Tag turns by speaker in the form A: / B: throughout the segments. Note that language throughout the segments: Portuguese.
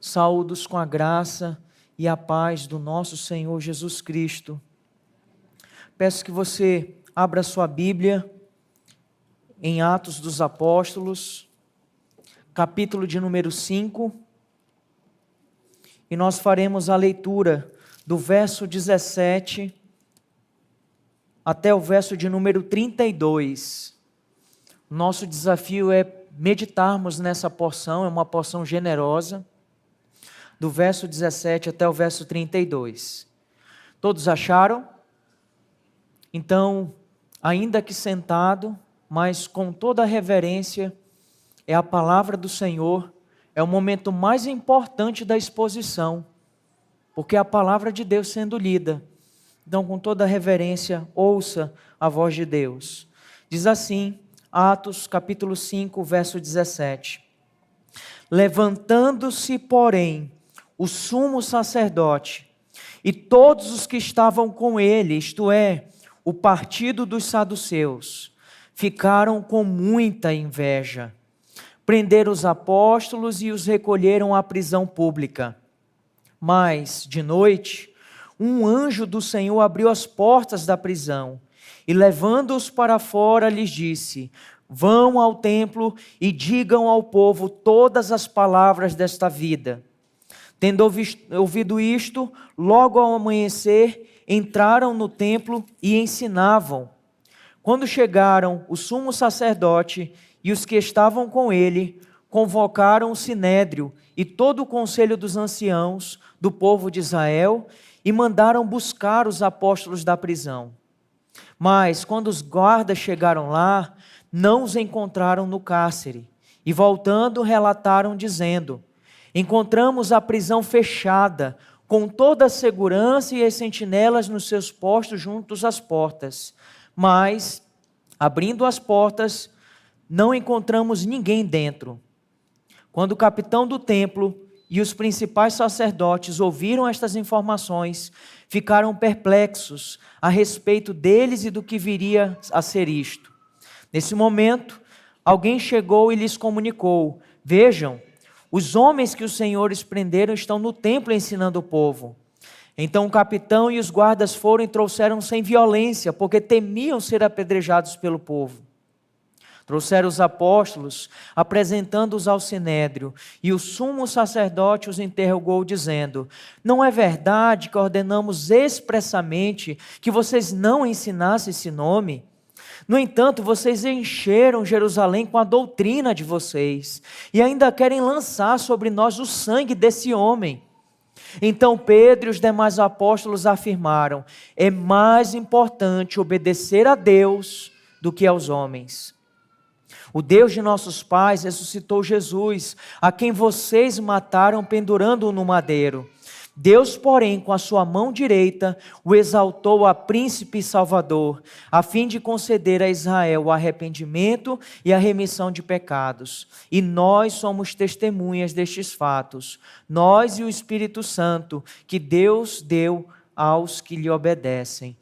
A: Saúdos com a graça e a paz do nosso Senhor Jesus Cristo. Peço que você abra sua Bíblia em Atos dos Apóstolos, capítulo de número 5, e nós faremos a leitura do verso 17 até o verso de número 32. Nosso desafio é meditarmos nessa porção, é uma porção generosa, do verso 17 até o verso 32. Todos acharam? Então, ainda que sentado, mas com toda a reverência, é a palavra do Senhor, é o momento mais importante da exposição, porque é a palavra de Deus sendo lida. Então, com toda a reverência, ouça a voz de Deus. Diz assim, Atos capítulo 5, verso 17. Levantando-se, porém, o sumo sacerdote e todos os que estavam com ele, isto é, o partido dos saduceus, ficaram com muita inveja. Prenderam os apóstolos e os recolheram à prisão pública. Mas, de noite, um anjo do Senhor abriu as portas da prisão e, levando-os para fora, lhes disse: vão ao templo e digam ao povo todas as palavras desta vida. Tendo ouvido isto, logo ao amanhecer, entraram no templo e ensinavam. Quando chegaram, o sumo sacerdote e os que estavam com ele convocaram o sinédrio e todo o conselho dos anciãos do povo de Israel e mandaram buscar os apóstolos da prisão. Mas, quando os guardas chegaram lá, não os encontraram no cárcere e, voltando, relataram dizendo: encontramos a prisão fechada, com toda a segurança e as sentinelas nos seus postos juntos às portas. Mas, abrindo as portas, não encontramos ninguém dentro. Quando o capitão do templo e os principais sacerdotes ouviram estas informações, ficaram perplexos a respeito deles e do que viria a ser isto. Nesse momento, alguém chegou e lhes comunicou: vejam, os homens que os senhores prenderam estão no templo ensinando o povo. Então o capitão e os guardas foram e trouxeram sem violência, porque temiam ser apedrejados pelo povo. Trouxeram os apóstolos, apresentando-os ao sinédrio, e o sumo sacerdote os interrogou, dizendo: não é verdade que ordenamos expressamente que vocês não ensinassem esse nome? No entanto, vocês encheram Jerusalém com a doutrina de vocês e ainda querem lançar sobre nós o sangue desse homem. Então Pedro e os demais apóstolos afirmaram: é mais importante obedecer a Deus do que aos homens. O Deus de nossos pais ressuscitou Jesus, a quem vocês mataram pendurando-o no madeiro. Deus, porém, com a sua mão direita, o exaltou a príncipe e salvador, a fim de conceder a Israel o arrependimento e a remissão de pecados. E nós somos testemunhas destes fatos, nós e o Espírito Santo, que Deus deu aos que lhe obedecem.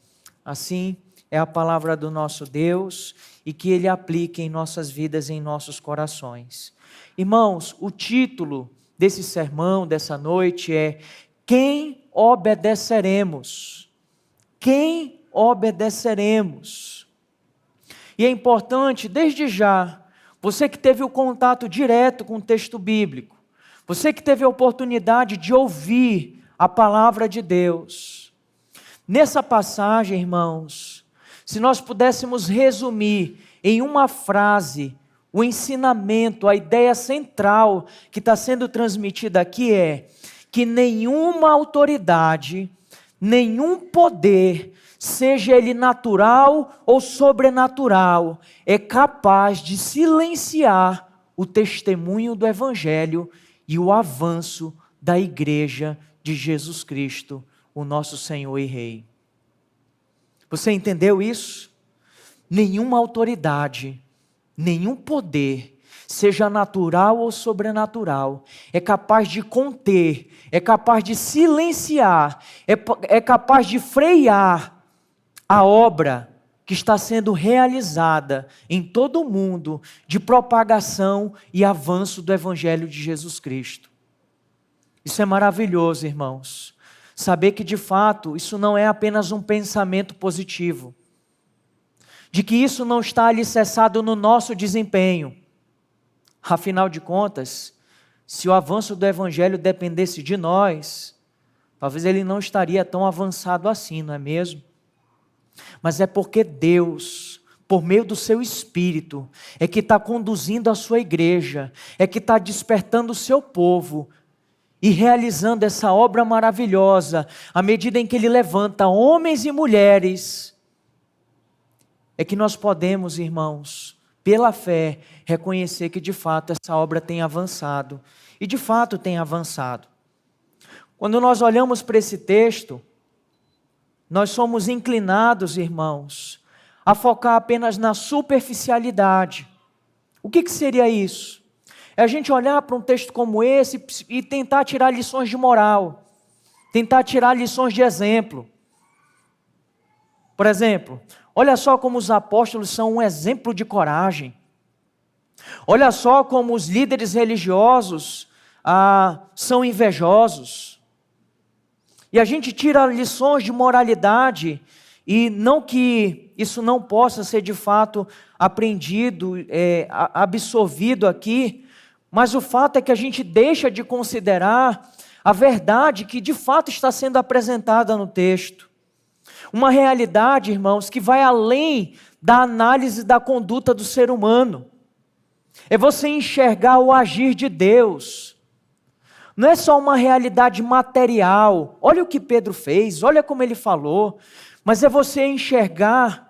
A: Assim é a palavra do nosso Deus, e que Ele aplique em nossas vidas e em nossos corações. Irmãos, o título desse sermão, dessa noite é: quem obedeceremos? Quem obedeceremos? E é importante, desde já, você que teve o contato direto com o texto bíblico, você que teve a oportunidade de ouvir a palavra de Deus, nessa passagem, irmãos, se nós pudéssemos resumir em uma frase o ensinamento, a ideia central que está sendo transmitida aqui é que nenhuma autoridade, nenhum poder, seja ele natural ou sobrenatural, é capaz de silenciar o testemunho do Evangelho e o avanço da Igreja de Jesus Cristo, o nosso Senhor e Rei. Você entendeu isso? Nenhuma autoridade, nenhum poder, seja natural ou sobrenatural, é capaz de conter, é capaz de silenciar, é capaz de frear a obra que está sendo realizada em todo o mundo de propagação e avanço do Evangelho de Jesus Cristo. Isso é maravilhoso, irmãos. Saber que de fato isso não é apenas um pensamento positivo, de que isso não está alicerçado no nosso desempenho. Afinal de contas, se o avanço do Evangelho dependesse de nós, talvez ele não estaria tão avançado assim, não é mesmo? Mas é porque Deus, por meio do seu Espírito, é que está conduzindo a sua igreja, é que está despertando o seu povo e realizando essa obra maravilhosa, à medida em que Ele levanta homens e mulheres, é que nós podemos, irmãos, pela fé, reconhecer que de fato essa obra tem avançado, e de fato tem avançado. Quando nós olhamos para esse texto, nós somos inclinados, irmãos, a focar apenas na superficialidade. O que seria isso? É a gente olhar para um texto como esse e tentar tirar lições de moral, tentar tirar lições de exemplo. Por exemplo, olha só como os apóstolos são um exemplo de coragem. Olha só como os líderes religiosos são invejosos. E a gente tira lições de moralidade, e não que isso não possa ser de fato aprendido, absorvido aqui, mas o fato é que a gente deixa de considerar a verdade que de fato está sendo apresentada no texto. Uma realidade, irmãos, que vai além da análise da conduta do ser humano. É você enxergar o agir de Deus. Não é só uma realidade material. Olha o que Pedro fez, olha como ele falou. Mas é você enxergar,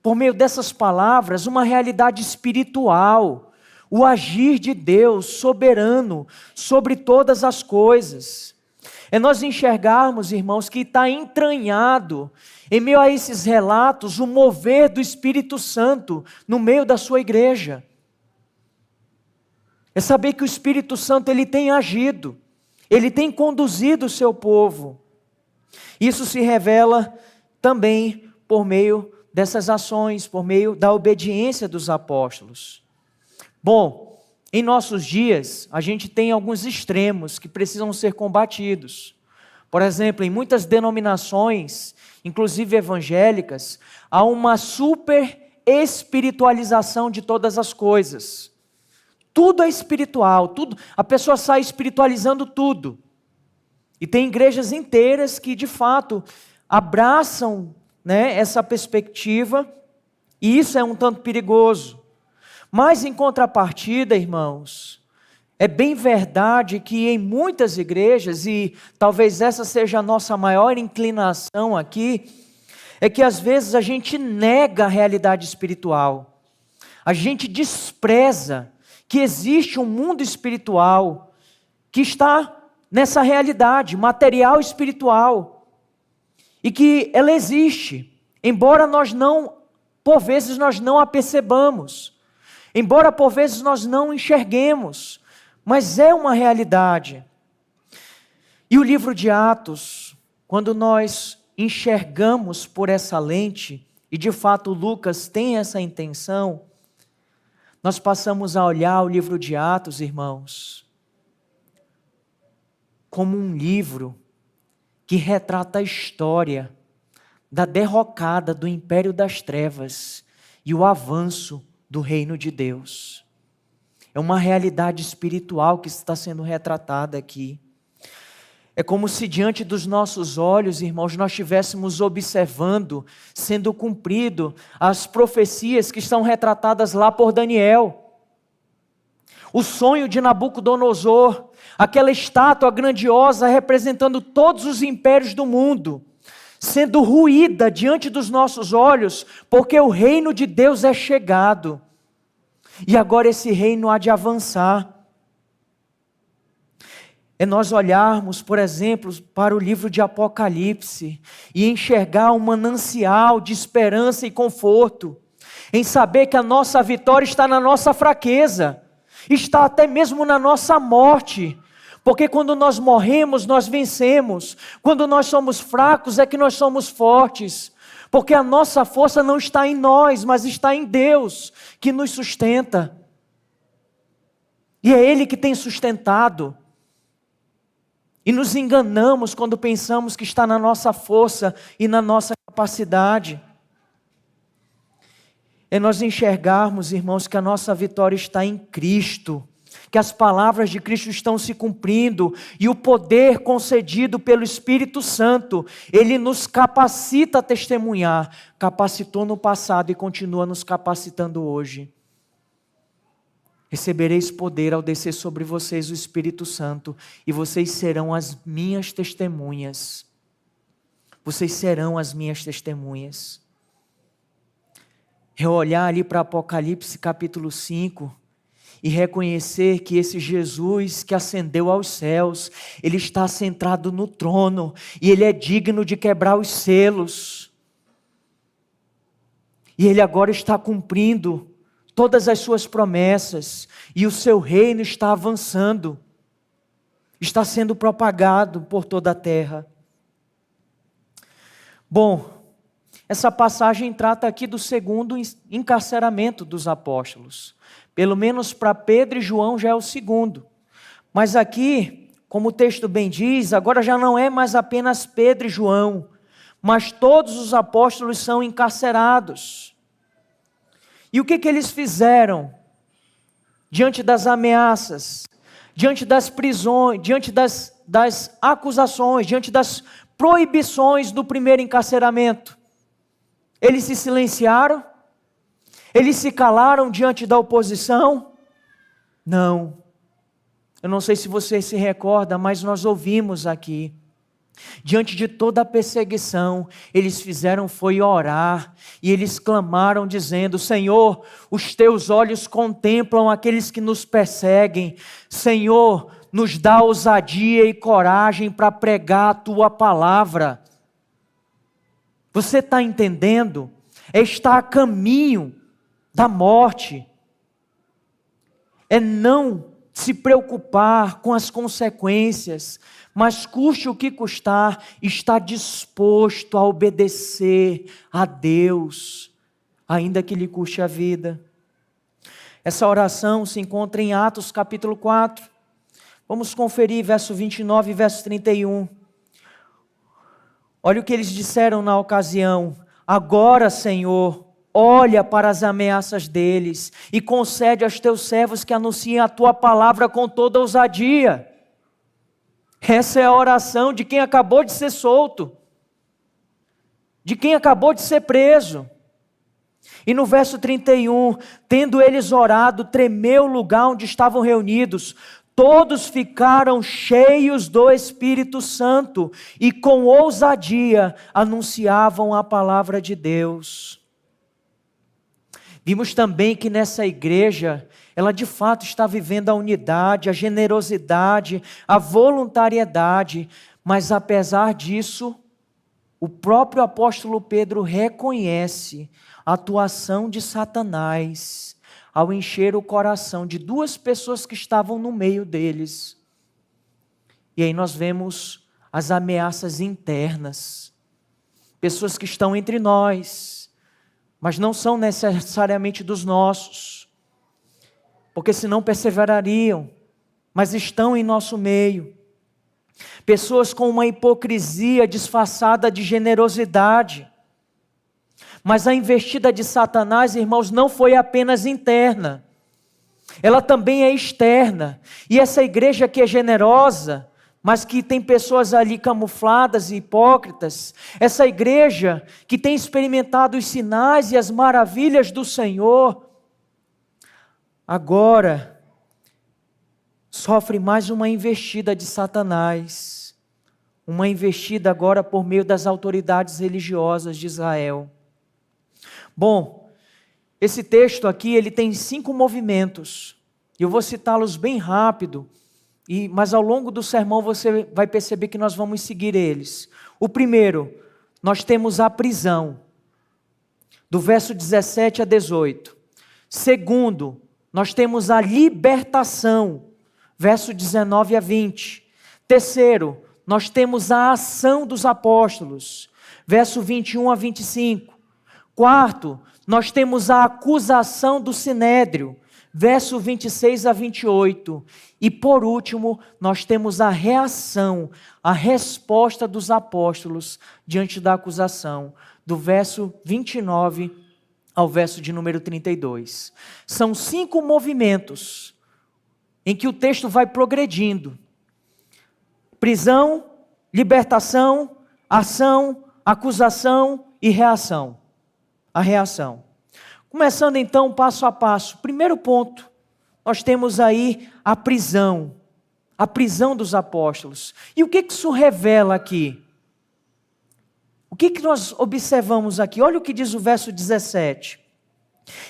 A: por meio dessas palavras, uma realidade espiritual. O agir de Deus soberano sobre todas as coisas. É nós enxergarmos, irmãos, que está entranhado em meio a esses relatos o mover do Espírito Santo no meio da sua igreja. É saber que o Espírito Santo ele tem agido, ele tem conduzido o seu povo. Isso se revela também por meio dessas ações, por meio da obediência dos apóstolos. Bom, em nossos dias, a gente tem alguns extremos que precisam ser combatidos. Por exemplo, em muitas denominações, inclusive evangélicas, há uma super espiritualização de todas as coisas. Tudo é espiritual, tudo, a pessoa sai espiritualizando tudo. E tem igrejas inteiras que, de fato, abraçam, essa perspectiva, e isso é um tanto perigoso. Mas, em contrapartida, irmãos, é bem verdade que em muitas igrejas, e talvez essa seja a nossa maior inclinação aqui, é que às vezes a gente nega a realidade espiritual. A gente despreza que existe um mundo espiritual que está nessa realidade material e espiritual, e que ela existe, embora por vezes nós não a percebamos. Embora por vezes nós não enxerguemos, mas é uma realidade. E o livro de Atos, quando nós enxergamos por essa lente, e de fato Lucas tem essa intenção, nós passamos a olhar o livro de Atos, irmãos, como um livro que retrata a história da derrocada do império das trevas e o avanço do reino de Deus. É uma realidade espiritual que está sendo retratada aqui. É como se diante dos nossos olhos, irmãos, nós estivéssemos observando, sendo cumprido, as profecias que estão retratadas lá por Daniel. O sonho de Nabucodonosor, aquela estátua grandiosa representando todos os impérios do mundo, sendo ruída diante dos nossos olhos, porque o reino de Deus é chegado. E agora esse reino há de avançar. É nós olharmos, por exemplo, para o livro de Apocalipse e enxergar um manancial de esperança e conforto, em saber que a nossa vitória está na nossa fraqueza, está até mesmo na nossa morte, porque quando nós morremos, nós vencemos, quando nós somos fracos é que nós somos fortes, porque a nossa força não está em nós, mas está em Deus, que nos sustenta, e é Ele que tem sustentado. E nos enganamos quando pensamos que está na nossa força e na nossa capacidade. É nós enxergarmos, irmãos, que a nossa vitória está em Cristo, que as palavras de Cristo estão se cumprindo e o poder concedido pelo Espírito Santo, Ele nos capacita a testemunhar, capacitou no passado e continua nos capacitando hoje. Recebereis poder ao descer sobre vocês o Espírito Santo e vocês serão as minhas testemunhas. Vocês serão as minhas testemunhas. É olhar ali para Apocalipse capítulo 5 e reconhecer que esse Jesus que ascendeu aos céus, Ele está sentado no trono e Ele é digno de quebrar os selos. E Ele agora está cumprindo todas as suas promessas e o seu reino está avançando, está sendo propagado por toda a terra. Bom, essa passagem trata aqui do segundo encarceramento dos apóstolos. Pelo menos para Pedro e João já é o segundo. Mas aqui, como o texto bem diz, agora já não é mais apenas Pedro e João, mas todos os apóstolos são encarcerados. E o que eles fizeram diante das ameaças, diante das prisões, diante das acusações, diante das proibições do primeiro encarceramento? Eles se silenciaram? Eles se calaram diante da oposição? Não. Eu não sei se você se recorda, mas nós ouvimos aqui. Diante de toda a perseguição, eles fizeram foi orar, e eles clamaram dizendo: Senhor, os teus olhos contemplam aqueles que nos perseguem. Senhor, nos dá ousadia e coragem para pregar a tua palavra. Você está entendendo? Está a caminho da morte. É não se preocupar com as consequências, mas custe o que custar, está disposto a obedecer a Deus, ainda que lhe custe a vida. Essa oração se encontra em Atos capítulo 4. Vamos conferir verso 29 e verso 31. Olha o que eles disseram na ocasião: agora, Senhor, olha para as ameaças deles e concede aos teus servos que anunciem a tua palavra com toda ousadia. Essa é a oração de quem acabou de ser solto, de quem acabou de ser preso. E no verso 31, tendo eles orado, tremeu o lugar onde estavam reunidos. Todos ficaram cheios do Espírito Santo e com ousadia anunciavam a palavra de Deus. Vimos também que nessa igreja, ela de fato está vivendo a unidade, a generosidade, a voluntariedade, mas apesar disso, o próprio apóstolo Pedro reconhece a atuação de Satanás ao encher o coração de duas pessoas que estavam no meio deles. E aí nós vemos as ameaças internas, pessoas que estão entre nós, mas não são necessariamente dos nossos, porque senão perseverariam, mas estão em nosso meio. Pessoas com uma hipocrisia disfarçada de generosidade. Mas a investida de Satanás, irmãos, não foi apenas interna, ela também é externa. E essa igreja que é generosa, mas que tem pessoas ali camufladas e hipócritas, essa igreja que tem experimentado os sinais e as maravilhas do Senhor, agora sofre mais uma investida de Satanás, uma investida agora por meio das autoridades religiosas de Israel. Bom, esse texto aqui ele tem 5 movimentos, e eu vou citá-los bem rápido, mas ao longo do sermão você vai perceber que nós vamos seguir eles. O primeiro, nós temos a prisão, do verso 17 a 18. Segundo, nós temos a libertação, verso 19 a 20. Terceiro, nós temos a ação dos apóstolos, verso 21 a 25. Quarto, nós temos a acusação do sinédrio, verso 26 a 28. E por último, nós temos a reação, a resposta dos apóstolos diante da acusação, do verso 29 ao verso de número 32. São 5 movimentos em que o texto vai progredindo: prisão, libertação, ação, acusação e reação. A reação. Começando então passo a passo. Primeiro ponto, nós temos aí a prisão dos apóstolos. E o que isso revela aqui? O que nós observamos aqui? Olha o que diz o verso 17.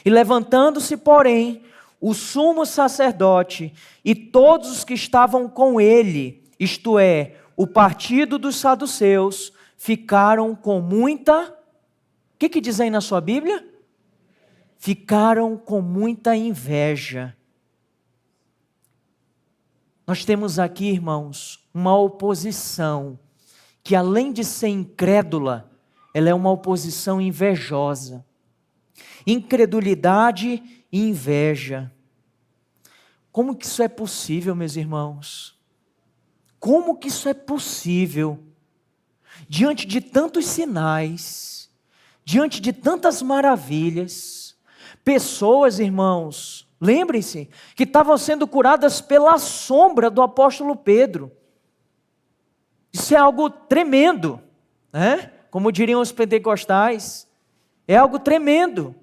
A: E levantando-se, porém, o sumo sacerdote e todos os que estavam com ele, isto é, o partido dos saduceus, ficaram com muita... O que diz aí na sua Bíblia? Ficaram com muita inveja. Nós temos aqui, irmãos, uma oposição que, além de ser incrédula, ela é uma oposição invejosa. Incredulidade e inveja. Como que isso é possível, meus irmãos? Como que isso é possível? Diante de tantos sinais, diante de tantas maravilhas, pessoas, irmãos, lembrem-se, que estavam sendo curadas pela sombra do apóstolo Pedro. Isso é algo tremendo, né? Como diriam os pentecostais, é algo tremendo.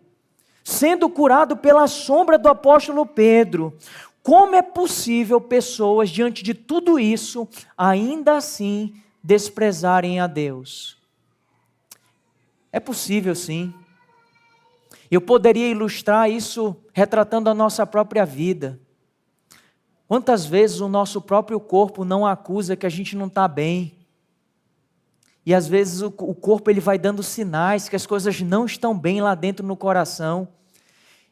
A: Sendo curado pela sombra do apóstolo Pedro. Como é possível pessoas, diante de tudo isso, ainda assim desprezarem a Deus? É possível, sim. Eu poderia ilustrar isso retratando a nossa própria vida. Quantas vezes o nosso próprio corpo não acusa que a gente não está bem? E às vezes o corpo ele vai dando sinais que as coisas não estão bem lá dentro no coração.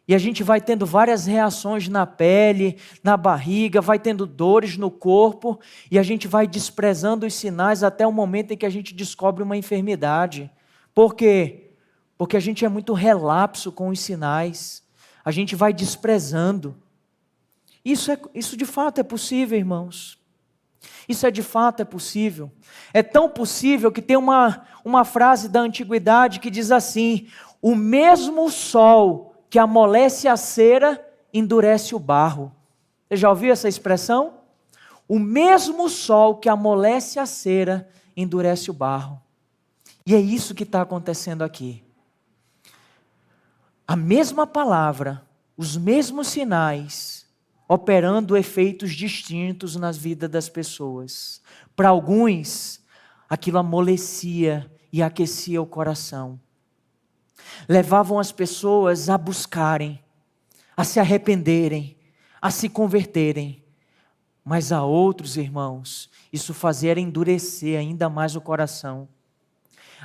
A: E a gente vai tendo várias reações na pele, na barriga, vai tendo dores no corpo. E a gente vai desprezando os sinais até o momento em que a gente descobre uma enfermidade. Por quê? Porque a gente é muito relapso com os sinais. A gente vai desprezando. Isso de fato é possível, irmãos. Isso de fato é possível. É tão possível que tem uma frase da antiguidade que diz assim: o mesmo sol que amolece a cera, endurece o barro. Você já ouviu essa expressão? O mesmo sol que amolece a cera, endurece o barro. E é isso que está acontecendo aqui. A mesma palavra, os mesmos sinais, operando efeitos distintos nas vidas das pessoas. Para alguns, aquilo amolecia e aquecia o coração. Levavam as pessoas a buscarem, a se arrependerem, a se converterem. Mas a outros, irmãos, isso fazia endurecer ainda mais o coração.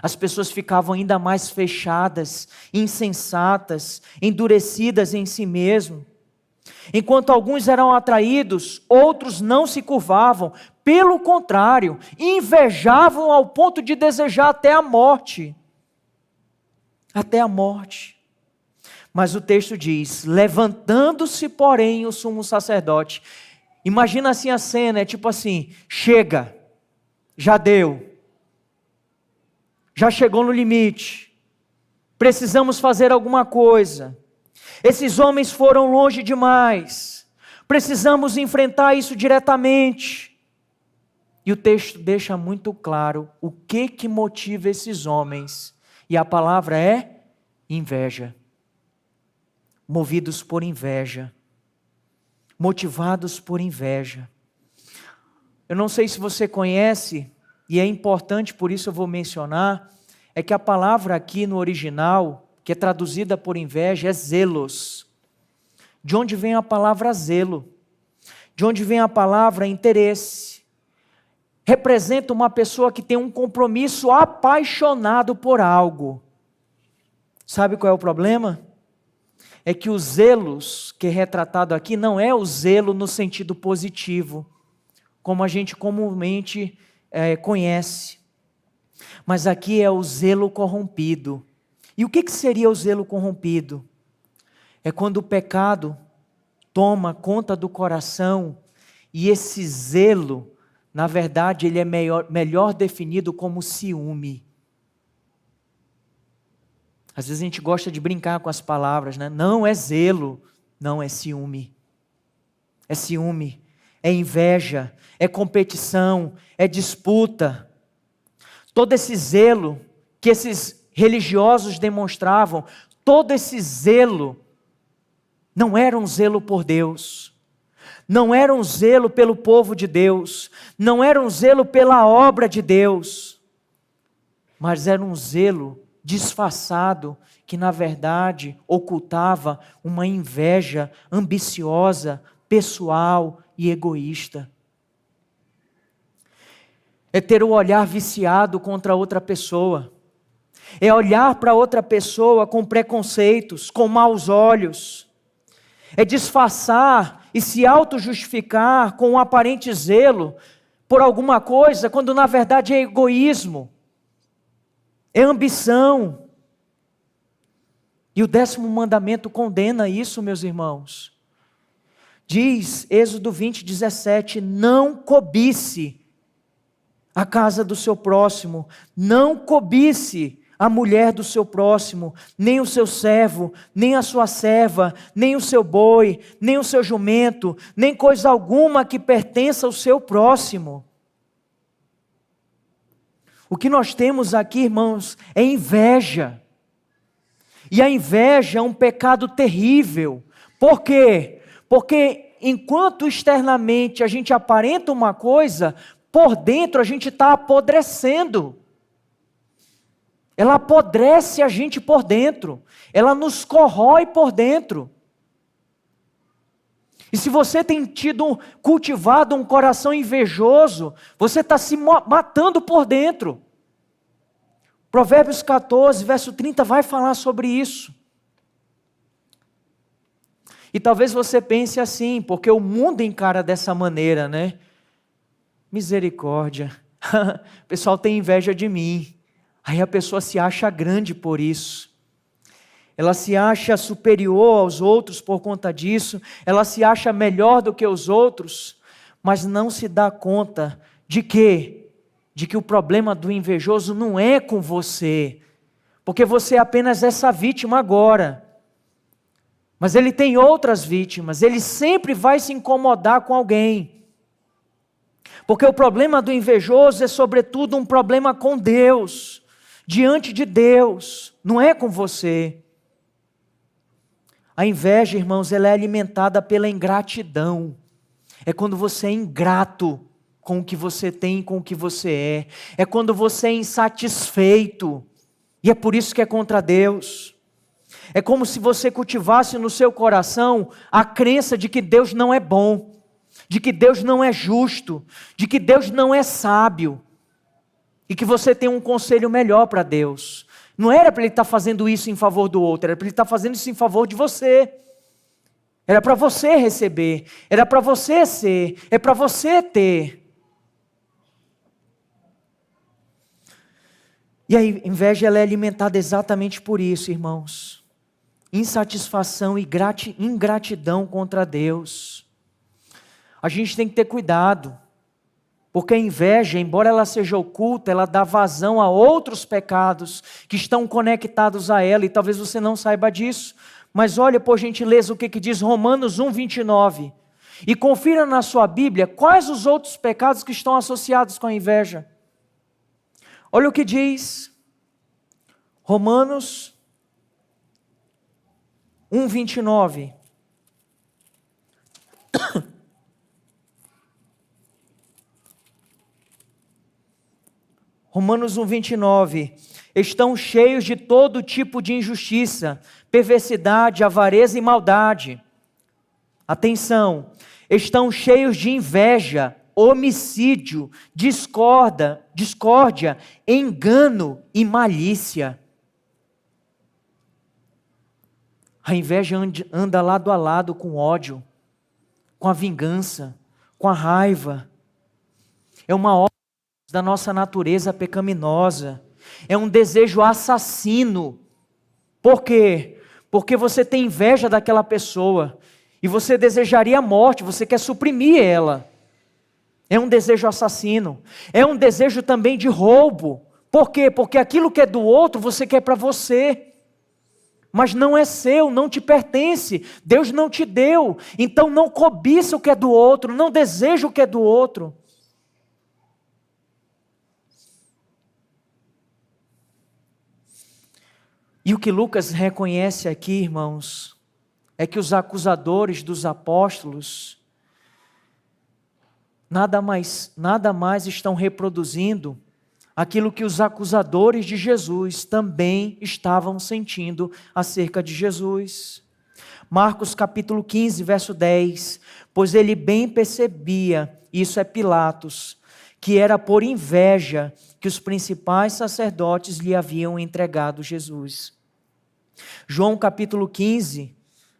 A: As pessoas ficavam ainda mais fechadas, insensatas, endurecidas em si mesmo. Enquanto alguns eram atraídos, outros não se curvavam. Pelo contrário, invejavam ao ponto de desejar até a morte. Até a morte. Mas o texto diz: levantando-se, porém, o sumo sacerdote. Imagina assim a cena, é tipo assim: chega, já deu. Já chegou no limite, precisamos fazer alguma coisa, esses homens foram longe demais, precisamos enfrentar isso diretamente. E o texto deixa muito claro o que motiva esses homens, e a palavra é inveja. Movidos por inveja, motivados por inveja. Eu não sei se você conhece, e é importante, por isso eu vou mencionar, é que a palavra aqui no original, que é traduzida por inveja, é zelos. De onde vem a palavra zelo? De onde vem a palavra interesse? Representa uma pessoa que tem um compromisso apaixonado por algo. Sabe qual é o problema? É que os zelos que é retratado aqui não é o zelo no sentido positivo, como a gente comumente conhece, mas aqui é o zelo corrompido. E o que seria o zelo corrompido? É quando o pecado toma conta do coração, e esse zelo, na verdade, ele é melhor definido como ciúme. Às vezes a gente gosta de brincar com as palavras, né? Não é zelo, não é ciúme. É ciúme, é inveja, é competição, é disputa. Todo esse zelo que esses religiosos demonstravam, todo esse zelo, não era um zelo por Deus, não era um zelo pelo povo de Deus, não era um zelo pela obra de Deus, mas era um zelo disfarçado, que na verdade ocultava uma inveja ambiciosa, pessoal e egoísta. É ter o olhar viciado contra outra pessoa, é olhar para outra pessoa com preconceitos, com maus olhos, é disfarçar e se auto-justificar com um aparente zelo por alguma coisa, quando na verdade é egoísmo, é ambição. E o 10º mandamento condena isso, meus irmãos. Diz, Êxodo 20:17, não cobice a casa do seu próximo, não cobice a mulher do seu próximo, nem o seu servo, nem a sua serva, nem o seu boi, nem o seu jumento, nem coisa alguma que pertença ao seu próximo. O que nós temos aqui, irmãos, é inveja. E a inveja é um pecado terrível. Por quê? Porque enquanto externamente a gente aparenta uma coisa, por dentro a gente está apodrecendo. Ela apodrece a gente por dentro. Ela nos corrói por dentro. E se você tem cultivado um coração invejoso, você está se matando por dentro. Provérbios 14, verso 30 vai falar sobre isso. E talvez você pense assim, porque o mundo encara dessa maneira, né? Misericórdia, o pessoal tem inveja de mim. Aí a pessoa se acha grande por isso. Ela se acha superior aos outros por conta disso. Ela se acha melhor do que os outros. Mas não se dá conta de quê? De que o problema do invejoso não é com você. Porque você é apenas essa vítima agora. Mas ele tem outras vítimas. Ele sempre vai se incomodar com alguém. Porque o problema do invejoso é sobretudo um problema com Deus. Diante de Deus, não é com você. A inveja, irmãos, ela é alimentada pela ingratidão. É quando você é ingrato com o que você tem e com o que você é. É quando você é insatisfeito. E é por isso que é contra Deus. É como se você cultivasse no seu coração a crença de que Deus não é bom, de que Deus não é justo, de que Deus não é sábio. E que você tem um conselho melhor para Deus. Não era para Ele estar fazendo isso em favor do outro, era para Ele estar fazendo isso em favor de você. Era para você receber, era para você ser, é para você ter. E a inveja ela é alimentada exatamente por isso, irmãos. Insatisfação e ingratidão contra Deus. A gente tem que ter cuidado. Porque a inveja, embora ela seja oculta, ela dá vazão a outros pecados que estão conectados a ela, e talvez você não saiba disso. Mas olha, por gentileza, o que diz Romanos 1:29. E confira na sua Bíblia quais os outros pecados que estão associados com a inveja. Olha o que diz Romanos 1:29. Romanos 1:29, estão cheios de todo tipo de injustiça, perversidade, avareza e maldade. Atenção, estão cheios de inveja, homicídio, discórdia, engano e malícia. A inveja anda lado a lado com ódio, com a vingança, com a raiva. É uma obra da nossa natureza pecaminosa, é um desejo assassino. Por quê? Porque você tem inveja daquela pessoa, E você desejaria a morte, você quer suprimir ela. É um desejo assassino. É um desejo também de roubo. Por quê? Porque aquilo que é do outro, você quer para você. Mas não é seu, não te pertence. Deus não te deu. Então não cobiça o que é do outro, não deseja o que é do outro. E o que Lucas reconhece aqui, irmãos, é que os acusadores dos apóstolos nada mais estão reproduzindo aquilo que os acusadores de Jesus também estavam sentindo acerca de Jesus. Marcos capítulo 15, verso 10, pois ele bem percebia, isso é Pilatos, que era por inveja que os principais sacerdotes lhe haviam entregado Jesus. João capítulo 15,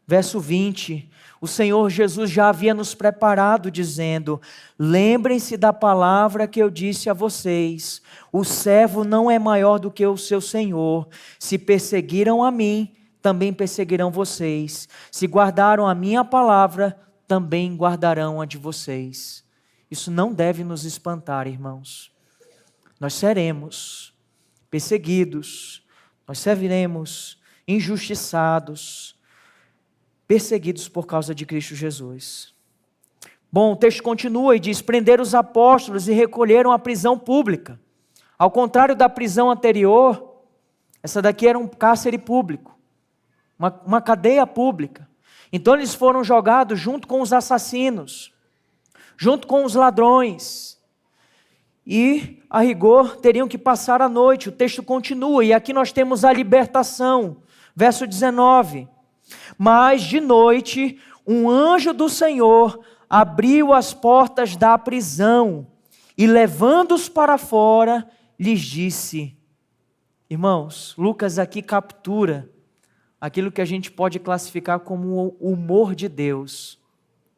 A: verso 20, o Senhor Jesus já havia nos preparado dizendo: lembrem-se da palavra que eu disse a vocês, o servo não é maior do que o seu Senhor. Se perseguiram a mim, também perseguirão vocês. Se guardaram a minha palavra, também guardarão a de vocês. Isso não deve nos espantar, irmãos. Nós seremos perseguidos, nós serviremos injustiçados, perseguidos por causa de Cristo Jesus. Bom, o texto continua e diz: prenderam os apóstolos e recolheram à prisão pública. Ao contrário da prisão anterior, essa daqui era um cárcere público, uma cadeia pública. Então eles foram jogados junto com os assassinos, junto com os ladrões, e a rigor teriam que passar a noite. O texto continua, e aqui nós temos a libertação, verso 19, mas de noite um anjo do Senhor abriu as portas da prisão e levando-os para fora, lhes disse. Irmãos, Lucas aqui captura aquilo que a gente pode classificar como o humor de Deus.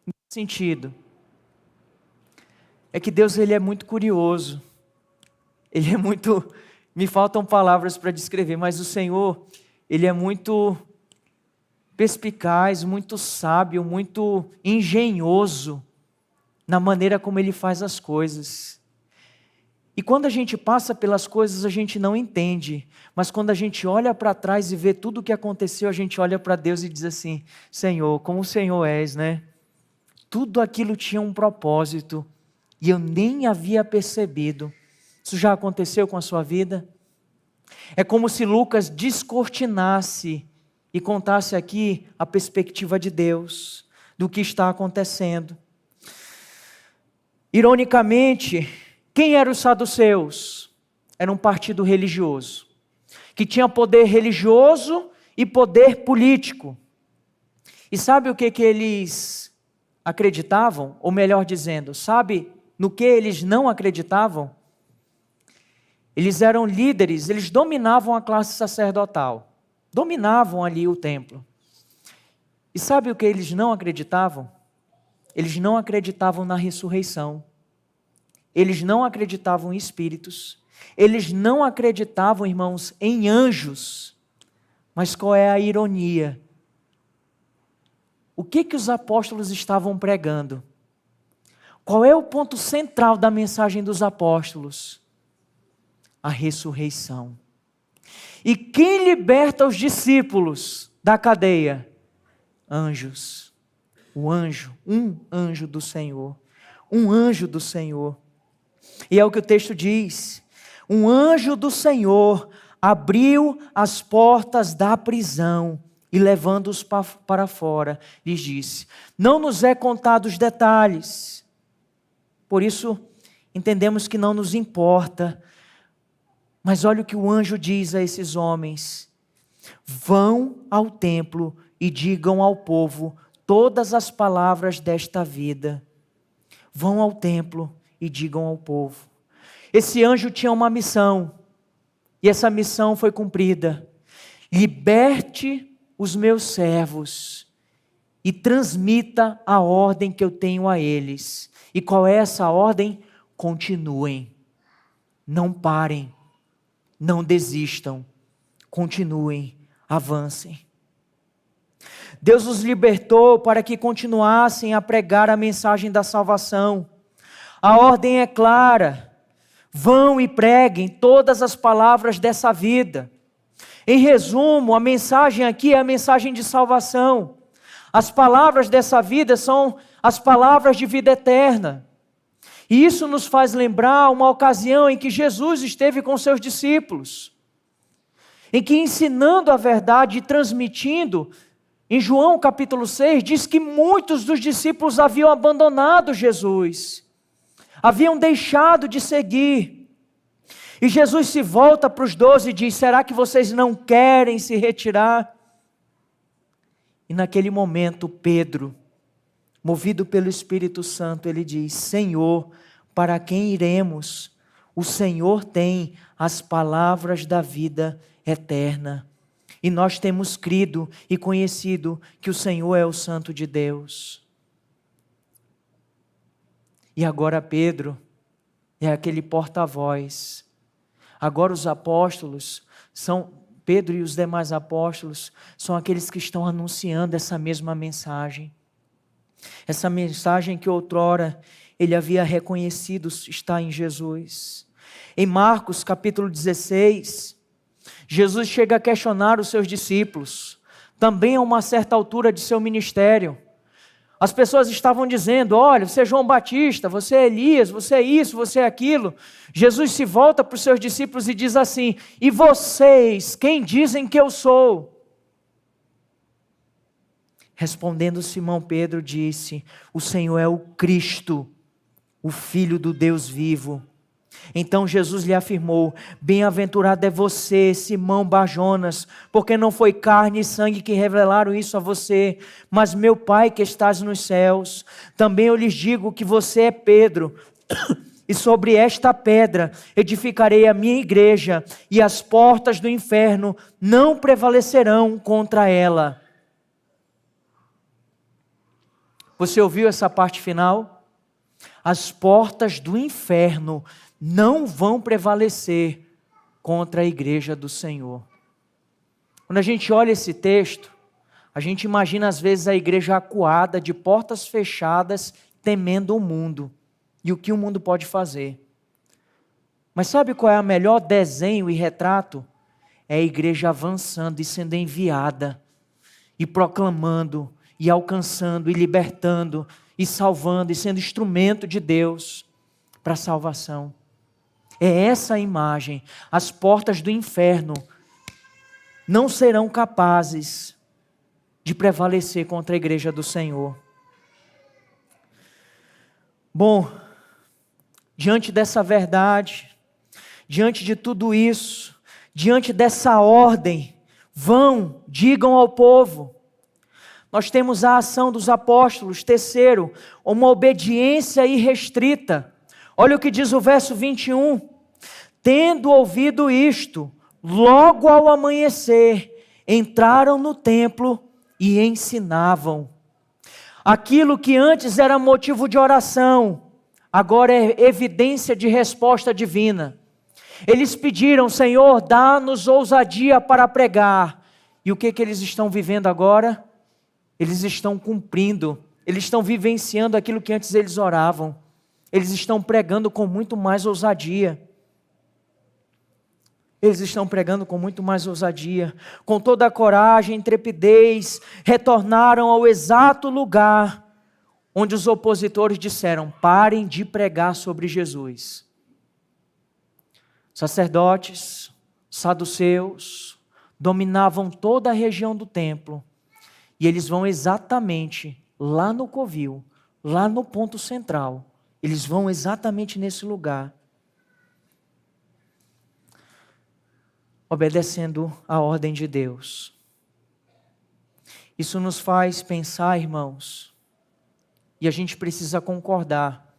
A: Em que sentido? É que Deus, ele é muito curioso. Ele é muito... Me faltam palavras para descrever, mas o Senhor, ele é muito perspicaz, muito sábio, muito engenhoso na maneira como ele faz as coisas. E quando a gente passa pelas coisas, a gente não entende. Mas quando a gente olha para trás e vê tudo o que aconteceu, a gente olha para Deus e diz assim: Senhor, como o Senhor és, né? Tudo aquilo tinha um propósito e eu nem havia percebido. Isso já aconteceu com a sua vida? É como se Lucas descortinasse e contasse aqui a perspectiva de Deus, do que está acontecendo. Ironicamente, quem eram os saduceus? Era um partido religioso, que tinha poder religioso e poder político. E sabe o que eles acreditavam? Ou melhor dizendo, sabe no que eles não acreditavam? Eles eram líderes, eles dominavam a classe sacerdotal, dominavam ali o templo. E sabe o que eles não acreditavam? Eles não acreditavam na ressurreição. Eles não acreditavam em espíritos. Eles não acreditavam, irmãos, em anjos. Mas qual é a ironia? O que os apóstolos estavam pregando? Qual é o ponto central da mensagem dos apóstolos? A ressurreição. E quem liberta os discípulos da cadeia? Anjos. O anjo, um anjo do Senhor. Um anjo do Senhor. E é o que o texto diz: um anjo do Senhor abriu as portas da prisão e levando-os para fora, lhes disse. Não nos é contado os detalhes, por isso entendemos que não nos importa, mas olha o que o anjo diz a esses homens: vão ao templo e digam ao povo todas as palavras desta vida. Vão ao templo e digam ao povo. Esse anjo tinha uma missão, e essa missão foi cumprida. Liberte os meus servos e transmita a ordem que eu tenho a eles. E qual é essa ordem? Continuem, não parem, não desistam, continuem, avancem. Deus os libertou para que continuassem a pregar a mensagem da salvação. A ordem é clara: vão e preguem todas as palavras dessa vida. Em resumo, a mensagem aqui é a mensagem de salvação. As palavras dessa vida são as palavras de vida eterna. E isso nos faz lembrar uma ocasião em que Jesus esteve com seus discípulos, em que, ensinando a verdade e transmitindo, em João capítulo 6, diz que muitos dos discípulos haviam abandonado Jesus, haviam deixado de seguir. E Jesus se volta para os 12 e diz: será que vocês não querem se retirar? E naquele momento Pedro, movido pelo Espírito Santo, ele diz: Senhor, para quem iremos? O Senhor tem as palavras da vida eterna. E nós temos crido e conhecido que o Senhor é o Santo de Deus. E agora Pedro é aquele porta-voz. Agora os apóstolos Pedro e os demais apóstolos são aqueles que estão anunciando essa mesma mensagem. Essa mensagem que outrora ele havia reconhecido está em Jesus. Em Marcos capítulo 16, Jesus chega a questionar os seus discípulos, também a uma certa altura de seu ministério. As pessoas estavam dizendo: olha, você é João Batista, você é Elias, você é isso, você é aquilo. Jesus se volta para os seus discípulos e diz assim: e vocês, quem dizem que eu sou? Respondendo Simão Pedro disse: o Senhor é o Cristo, o Filho do Deus vivo. Então Jesus lhe afirmou: bem-aventurado é você, Simão Bar-Jonas, porque não foi carne e sangue que revelaram isso a você, mas meu Pai que estás nos céus. Também eu lhes digo que você é Pedro, e sobre esta pedra edificarei a minha igreja, e as portas do inferno não prevalecerão contra ela. Você ouviu essa parte final? As portas do inferno não vão prevalecer contra a igreja do Senhor. Quando a gente olha esse texto, a gente imagina às vezes a igreja acuada, de portas fechadas, temendo o mundo e o que o mundo pode fazer. Mas sabe qual é o melhor desenho e retrato? É a igreja avançando e sendo enviada, e proclamando, e alcançando, e libertando, e salvando, e sendo instrumento de Deus para a salvação. É essa a imagem. As portas do inferno não serão capazes de prevalecer contra a igreja do Senhor. Bom, diante dessa verdade, diante de tudo isso, diante dessa ordem, vão, digam ao povo. Nós temos a ação dos apóstolos. Terceiro, uma obediência irrestrita. Olha o que diz o verso 21. Tendo ouvido isto, logo ao amanhecer, entraram no templo e ensinavam. Aquilo que antes era motivo de oração, agora é evidência de resposta divina. Eles pediram: Senhor, dá-nos ousadia para pregar. E o que eles estão vivendo agora? Eles estão cumprindo, eles estão vivenciando aquilo que antes eles oravam. Eles estão pregando com muito mais ousadia. Eles estão pregando com muito mais ousadia. Com toda a coragem, intrepidez, retornaram ao exato lugar onde os opositores disseram: parem de pregar sobre Jesus. Sacerdotes, saduceus, dominavam toda a região do templo. E eles vão exatamente lá no covil, lá no ponto central. Eles vão exatamente nesse lugar, obedecendo a ordem de Deus. Isso nos faz pensar, irmãos, e a gente precisa concordar.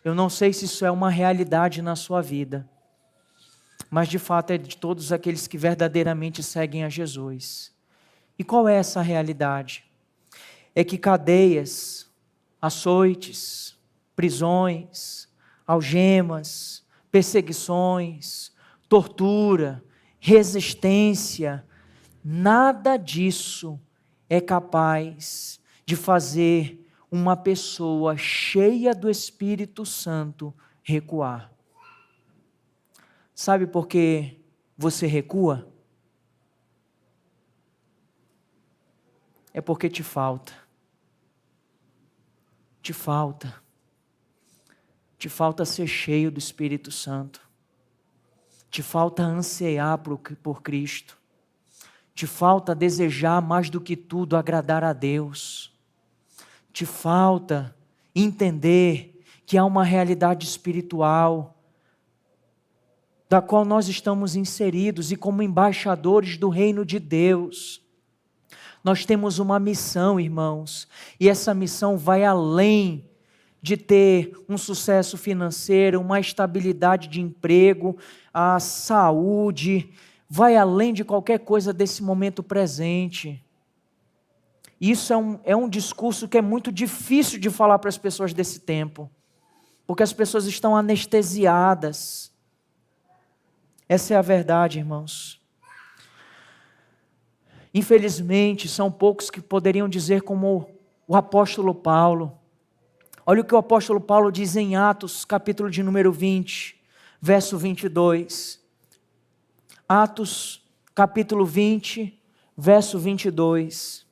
A: Eu não sei se isso é uma realidade na sua vida, mas de fato é de todos aqueles que verdadeiramente seguem a Jesus. E qual é essa realidade? É que cadeias, açoites, prisões, algemas, perseguições, tortura, resistência, nada disso é capaz de fazer uma pessoa cheia do Espírito Santo recuar. Sabe por que você recua? É porque te falta. Te falta. Te falta ser cheio do Espírito Santo. Te falta ansiar por Cristo. Te falta desejar mais do que tudo agradar a Deus. Te falta entender que há uma realidade espiritual da qual nós estamos inseridos e como embaixadores do reino de Deus. Nós temos uma missão, irmãos, e essa missão vai além de ter um sucesso financeiro, uma estabilidade de emprego, a saúde, vai além de qualquer coisa desse momento presente. Isso é um discurso que é muito difícil de falar para as pessoas desse tempo, porque as pessoas estão anestesiadas. Essa é a verdade, irmãos. Infelizmente, são poucos que poderiam dizer como o apóstolo Paulo. Olha o que o apóstolo Paulo diz em Atos, capítulo de número 20, verso 22. Atos, capítulo 20, verso 22.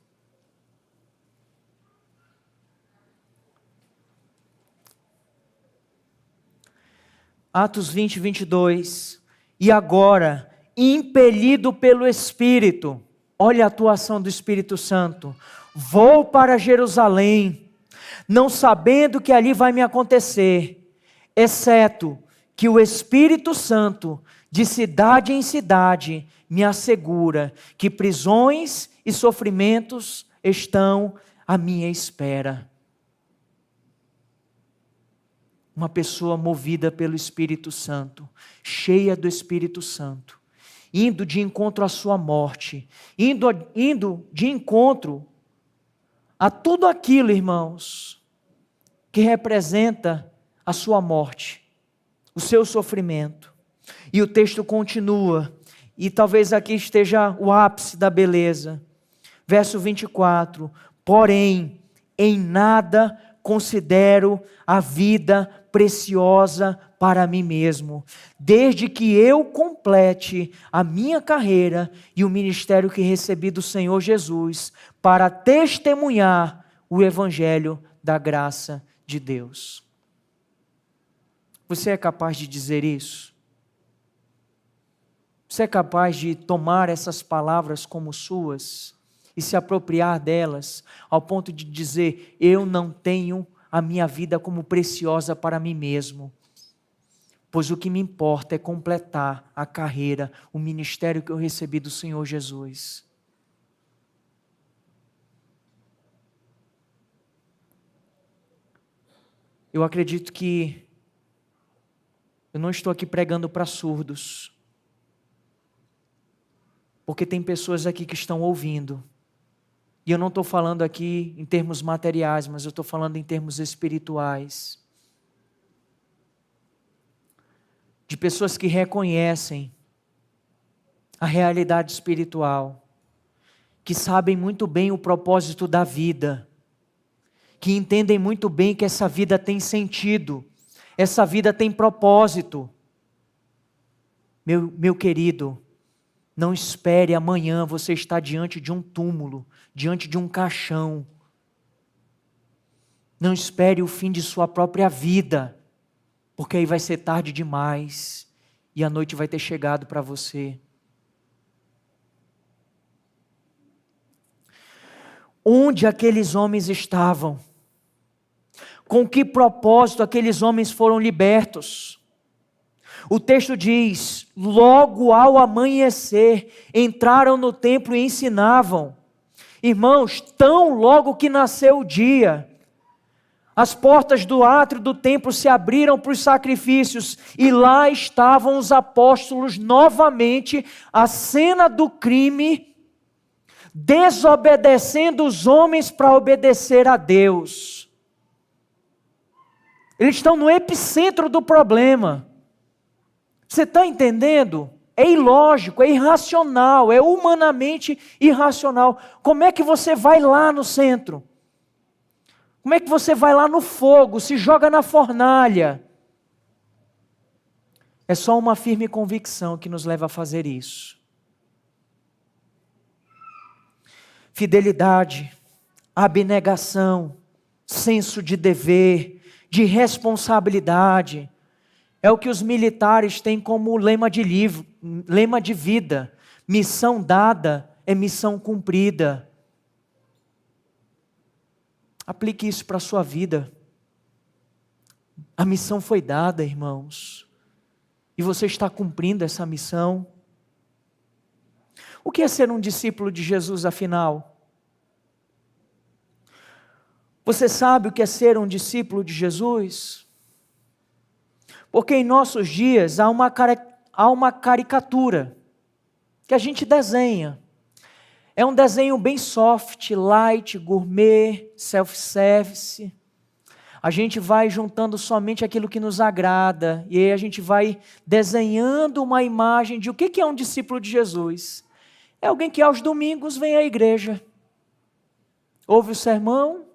A: Atos 20, 22. E agora, impelido pelo Espírito, olha a atuação do Espírito Santo, vou para Jerusalém, não sabendo que ali vai me acontecer, exceto que o Espírito Santo, de cidade em cidade, me assegura que prisões e sofrimentos estão à minha espera. Uma pessoa movida pelo Espírito Santo, cheia do Espírito Santo, indo de encontro à sua morte, indo de encontro a tudo aquilo, irmãos, que representa a sua morte, o seu sofrimento. E o texto continua, e talvez aqui esteja o ápice da beleza. Verso 24, porém, em nada considero a vida preciosa para mim mesmo, desde que eu complete a minha carreira e o ministério que recebi do Senhor Jesus, para testemunhar o evangelho da graça de Deus. Você é capaz de dizer isso? Você é capaz de tomar essas palavras como suas e se apropriar delas, ao ponto de dizer, eu não tenho a minha vida como preciosa para mim mesmo, pois o que me importa é completar a carreira, o ministério que eu recebi do Senhor Jesus. Eu acredito que eu não estou aqui pregando para surdos, porque tem pessoas aqui que estão ouvindo. E eu não estou falando aqui em termos materiais, mas eu estou falando em termos espirituais. De pessoas que reconhecem a realidade espiritual, que sabem muito bem o propósito da vida, que entendem muito bem que essa vida tem sentido, essa vida tem propósito. Meu querido, não espere amanhã você estar diante de um túmulo, diante de um caixão. Não espere o fim de sua própria vida, porque aí vai ser tarde demais e a noite vai ter chegado para você. Onde aqueles homens estavam? Com que propósito aqueles homens foram libertos? O texto diz, logo ao amanhecer, entraram no templo e ensinavam. Irmãos, tão logo que nasceu o dia, as portas do átrio do templo se abriram para os sacrifícios, e lá estavam os apóstolos novamente, a cena do crime, desobedecendo os homens para obedecer a Deus. Eles estão no epicentro do problema. Você está entendendo? É ilógico, é irracional, é humanamente irracional. Como é que você vai lá no centro? Como é que você vai lá no fogo, se joga na fornalha? É só uma firme convicção que nos leva a fazer isso. Fidelidade, abnegação, senso de dever, de responsabilidade, é o que os militares têm como lema de vida. Missão dada é missão cumprida. Aplique isso para a sua vida. A missão foi dada, irmãos. E você está cumprindo essa missão. O que é ser um discípulo de Jesus, afinal? Você sabe o que é ser um discípulo de Jesus? Porque em nossos dias há uma caricatura que a gente desenha. É um desenho bem soft, light, gourmet, self-service. A gente vai juntando somente aquilo que nos agrada. E aí a gente vai desenhando uma imagem de o que é um discípulo de Jesus. É alguém que aos domingos vem à igreja, ouve o sermão,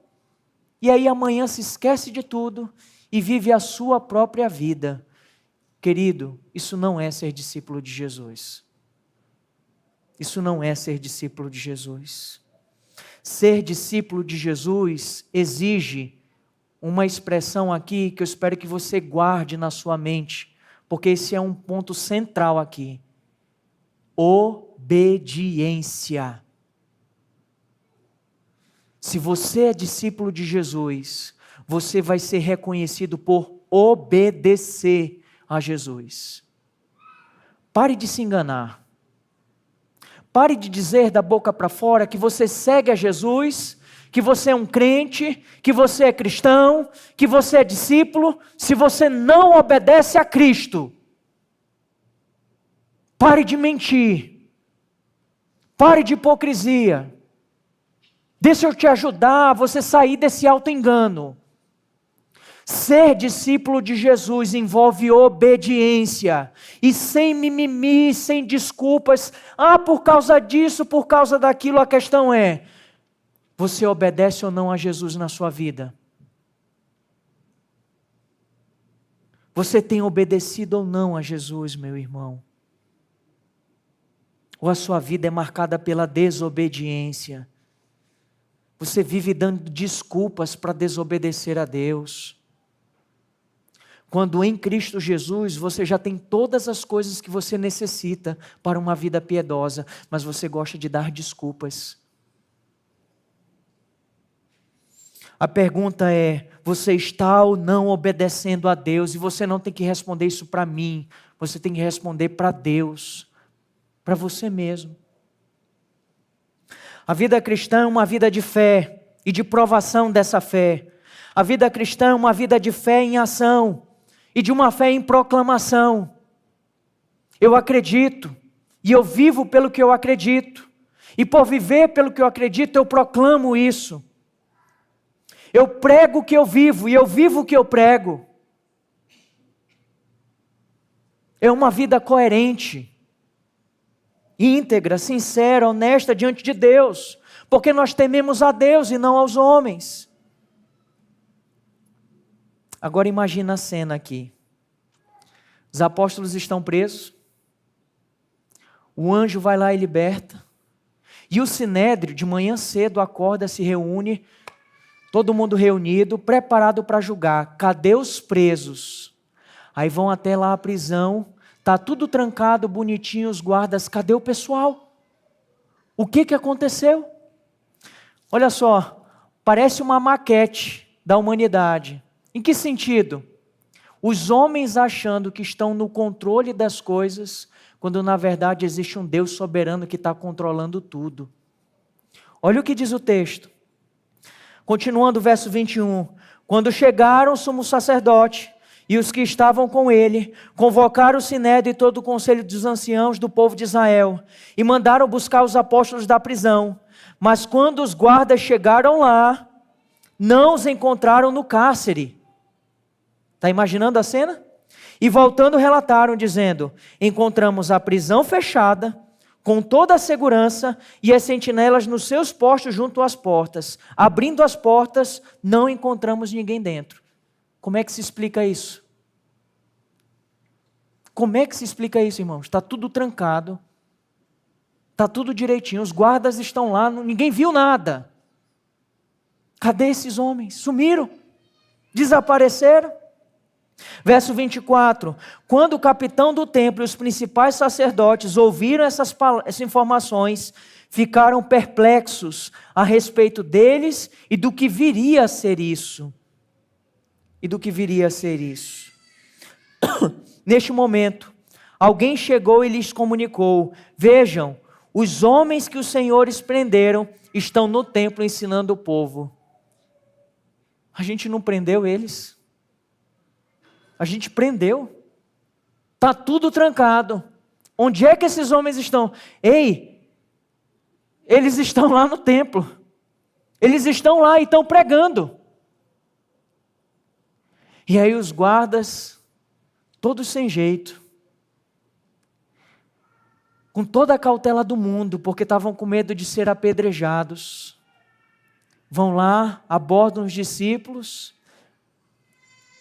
A: e aí amanhã se esquece de tudo e vive a sua própria vida. Querido, isso não é ser discípulo de Jesus. Isso não é ser discípulo de Jesus. Ser discípulo de Jesus exige uma expressão aqui que eu espero que você guarde na sua mente, porque esse é um ponto central aqui. Obediência. Se você é discípulo de Jesus, você vai ser reconhecido por obedecer a Jesus. Pare de se enganar. Pare de dizer da boca para fora que você segue a Jesus, que você é um crente, que você é cristão, que você é discípulo, se você não obedece a Cristo. Pare de mentir. Pare de hipocrisia. Deixa eu te ajudar a você sair desse auto-engano. Ser discípulo de Jesus envolve obediência. E sem mimimi, sem desculpas. Por causa disso, por causa daquilo, a questão é: você obedece ou não a Jesus na sua vida? Você tem obedecido ou não a Jesus, meu irmão? Ou a sua vida é marcada pela desobediência? Você vive dando desculpas para desobedecer a Deus. Quando em Cristo Jesus você já tem todas as coisas que você necessita para uma vida piedosa, mas você gosta de dar desculpas. A pergunta é: você está ou não obedecendo a Deus? E você não tem que responder isso para mim, você tem que responder para Deus, para você mesmo. A vida cristã é uma vida de fé e de provação dessa fé. A vida cristã é uma vida de fé em ação e de uma fé em proclamação. Eu acredito e eu vivo pelo que eu acredito. E por viver pelo que eu acredito, eu proclamo isso. Eu prego o que eu vivo e eu vivo o que eu prego. É uma vida coerente, íntegra, sincera, honesta diante de Deus, porque nós tememos a Deus e não aos homens. Agora imagina a cena aqui. Os apóstolos estão presos, o anjo vai lá e liberta, e o sinédrio de manhã cedo acorda, se reúne, todo mundo reunido, preparado para julgar. Cadê os presos? Aí vão até lá a prisão, está tudo trancado, bonitinho, os guardas, cadê o pessoal? O que aconteceu? Olha só, parece uma maquete da humanidade. Em que sentido? Os homens achando que estão no controle das coisas, quando na verdade existe um Deus soberano que está controlando tudo. Olha o que diz o texto. Continuando o verso 21. Quando chegaram o sumo sacerdote e os que estavam com ele, convocaram o sinédrio e todo o conselho dos anciãos do povo de Israel, e mandaram buscar os apóstolos da prisão. Mas quando os guardas chegaram lá, não os encontraram no cárcere. Está imaginando a cena? E voltando relataram, dizendo: encontramos a prisão fechada, com toda a segurança, e as sentinelas nos seus postos junto às portas. Abrindo as portas, não encontramos ninguém dentro. Como é que se explica isso? Como é que se explica isso, irmãos? Está tudo trancado, está tudo direitinho, os guardas estão lá, ninguém viu nada. Cadê esses homens? Sumiram, desapareceram. Verso 24, quando o capitão do templo e os principais sacerdotes ouviram essas informações, ficaram perplexos a respeito deles e do que viria a ser isso. Neste momento, alguém chegou e lhes comunicou: vejam, os homens que os senhores prenderam estão no templo ensinando o povo. A gente não prendeu eles. A gente prendeu. Está tudo trancado. Onde é que esses homens estão? Ei, eles estão lá no templo. Eles estão lá e estão pregando. E aí os guardas, todos sem jeito, com toda a cautela do mundo, porque estavam com medo de ser apedrejados, vão lá, abordam os discípulos.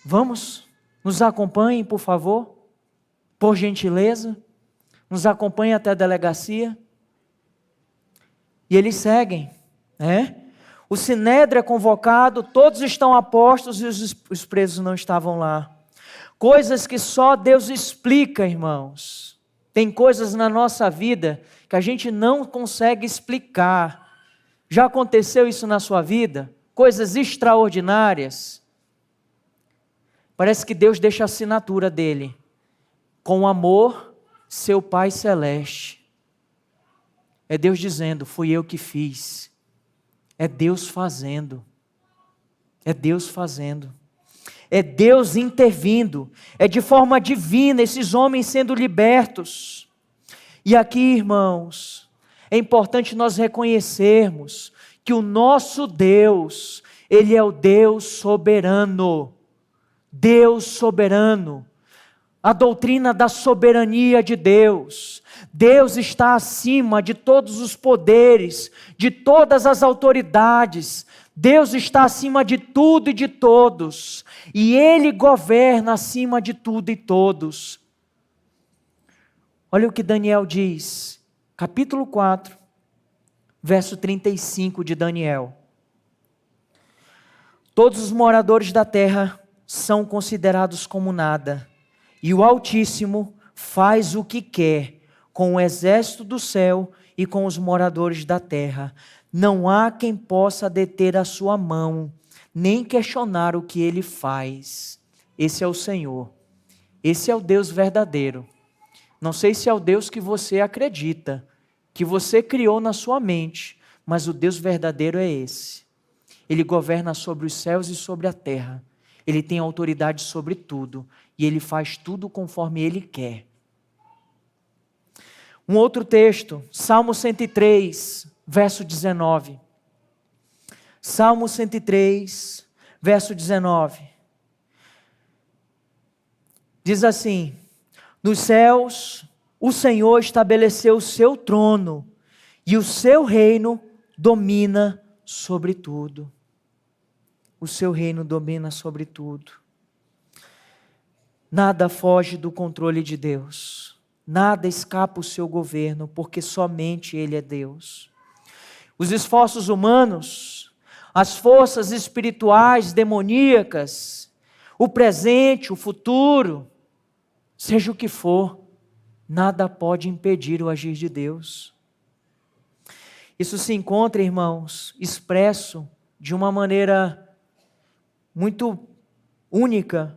A: Vamos, nos acompanhem, por favor, por gentileza, nos acompanhem até a delegacia. E eles seguem, O sinédrio é convocado, todos estão a postos e os presos não estavam lá. Coisas que só Deus explica, irmãos. Tem coisas na nossa vida que a gente não consegue explicar. Já aconteceu isso na sua vida? Coisas extraordinárias. Parece que Deus deixa a assinatura dele. Com amor, seu Pai Celeste. É Deus dizendo: fui eu que fiz. É Deus fazendo. É Deus fazendo. É Deus intervindo. É de forma divina esses homens sendo libertos. E aqui, irmãos, é importante nós reconhecermos que o nosso Deus, Ele é o Deus soberano. Deus soberano. A doutrina da soberania de Deus. Deus está acima de todos os poderes, de todas as autoridades. Deus está acima de tudo e de todos. E Ele governa acima de tudo e todos. Olha o que Daniel diz, capítulo 4, verso 35 de Daniel. Todos os moradores da terra são considerados como nada, e o Altíssimo faz o que quer com o exército do céu e com os moradores da terra. Não há quem possa deter a sua mão, nem questionar o que ele faz. Esse é o Senhor. Esse é o Deus verdadeiro. Não sei se é o Deus que você acredita, que você criou na sua mente, mas o Deus verdadeiro é esse. Ele governa sobre os céus e sobre a terra. Ele tem autoridade sobre tudo. E Ele faz tudo conforme Ele quer. Um outro texto, Salmo 103, verso 19. Salmo 103, verso 19. Diz assim: nos céus o Senhor estabeleceu o seu trono, e o seu reino domina sobre tudo. O seu reino domina sobre tudo. Nada foge do controle de Deus. Nada escapa o seu governo, porque somente Ele é Deus. Os esforços humanos, as forças espirituais, demoníacas, o presente, o futuro, seja o que for, nada pode impedir o agir de Deus. Isso se encontra, irmãos, expresso de uma maneira muito única,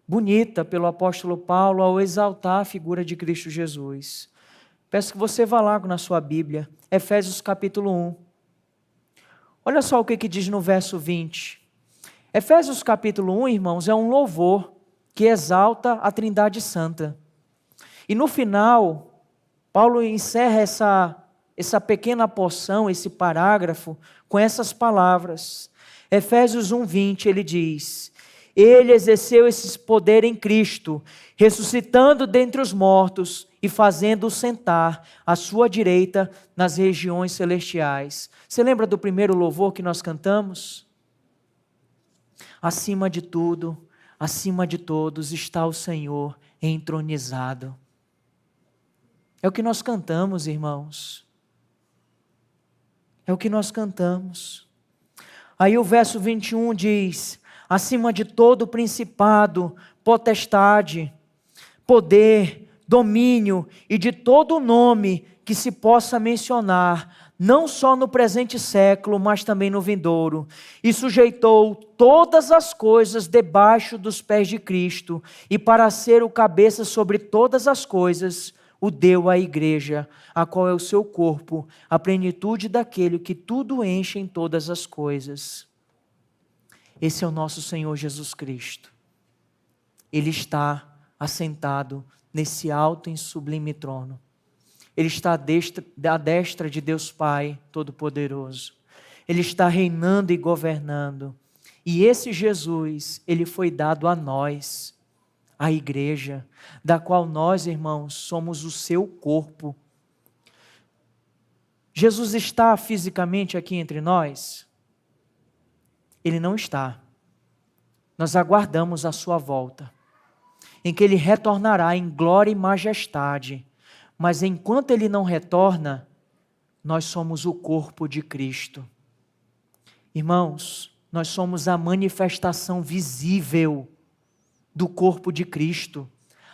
A: bonita pelo apóstolo Paulo ao exaltar a figura de Cristo Jesus. Peço que você vá lá na sua Bíblia, Efésios capítulo 1. Olha só o que diz no verso 20. Efésios capítulo 1, irmãos, é um louvor que exalta a Trindade Santa. E no final, Paulo encerra essa pequena porção, esse parágrafo, com essas palavras. Efésios 1:20, ele diz: Ele exerceu esse poder em Cristo, ressuscitando dentre os mortos e fazendo-o sentar à sua direita nas regiões celestiais. Você lembra do primeiro louvor que nós cantamos? Acima de tudo, acima de todos está o Senhor entronizado. É o que nós cantamos, irmãos. É o que nós cantamos. Aí o verso 21 diz: acima de todo principado, potestade, poder, domínio e de todo nome que se possa mencionar, não só no presente século, mas também no vindouro, e sujeitou todas as coisas debaixo dos pés de Cristo, e para ser o cabeça sobre todas as coisas, o deu à igreja, a qual é o seu corpo, a plenitude daquele que tudo enche em todas as coisas. Esse é o nosso Senhor Jesus Cristo. Ele está assentado nesse alto e sublime trono. Ele está à destra de Deus Pai Todo-Poderoso. Ele está reinando e governando. E esse Jesus, ele foi dado a nós, a igreja, da qual nós, irmãos, somos o seu corpo. Jesus está fisicamente aqui entre nós? Ele não está. Nós aguardamos a sua volta, em que ele retornará em glória e majestade. Mas enquanto ele não retorna, nós somos o corpo de Cristo. Irmãos, nós somos a manifestação visível do corpo de Cristo.